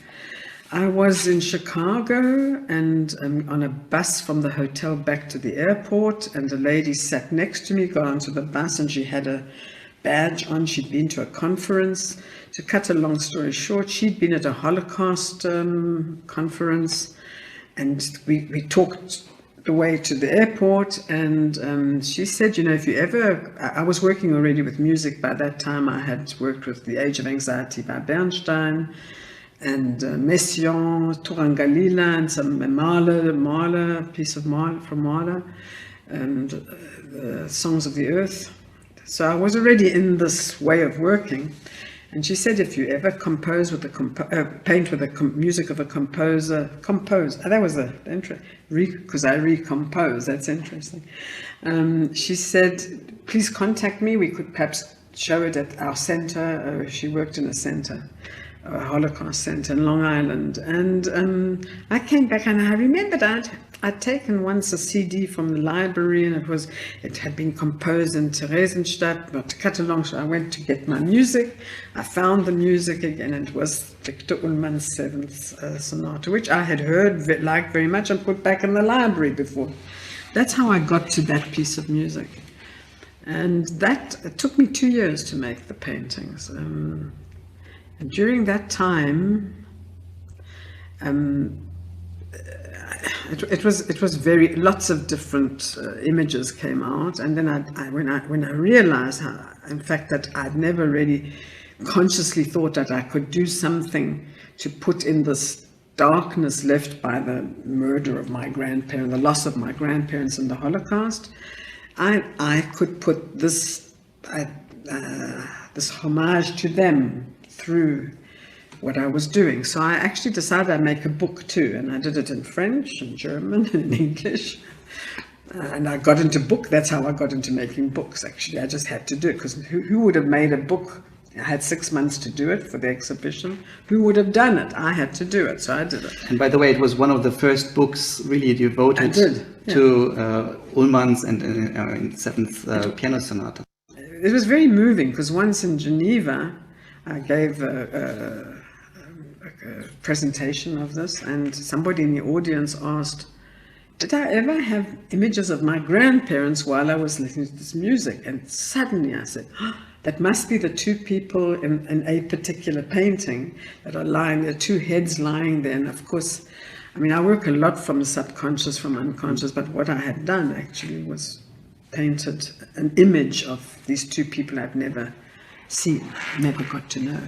I was in Chicago and on a bus from the hotel back to the airport, and a lady sat next to me, got onto the bus, and she had a badge on. She'd been to a conference. To cut a long story short, she'd been at a Holocaust conference, and we talked the way to the airport, and she said, you know, if you ever, I was working already with music by that time. I had worked with The Age of Anxiety by Bernstein, and Messiaen, Turangalila, and some Mahler, piece of Mahler, from Mahler, and the Songs of the Earth. So I was already in this way of working. And she said, if you ever compose with paint with the music of a composer, compose. That was because I recompose. That's interesting. She said, please contact me. We could perhaps show it at our center. She worked in a center, a Holocaust center in Long Island. And I came back and I remembered I'd taken once a CD from the library, and it had been composed in Theresienstadt. But to cut along, so I went to get my music. I found the music again, and it was Viktor Ullmann's 7th Sonata, which I had heard, liked very much, and put back in the library before. That's how I got to that piece of music. And it took me 2 years to make the paintings. And during that time, it was very, lots of different images came out, and then when I realized how, in fact, that I'd never really consciously thought that I could do something to put in this darkness left by the murder of my grandparent, the loss of my grandparents in the Holocaust, I could put this homage to them through what I was doing. So I actually decided I'd make a book too, and I did it in French and German and in English. And I got into book. That's how I got into making books, actually. I just had to do it, because who would have made a book? I had 6 months to do it for the exhibition. Who would have done it? I had to do it, so I did it. And by the way, it was one of the first books really devoted to Ullman's and 7th Piano Sonata. It was very moving, because once in Geneva, I gave a presentation of this, and somebody in the audience asked, did I ever have images of my grandparents while I was listening to this music? And suddenly I said, oh, that must be the two people in a particular painting that are lying there, two heads lying there. And of course, I mean, I work a lot from subconscious, from unconscious, but what I had done actually was painted an image of these two people I'd never seen, never got to know.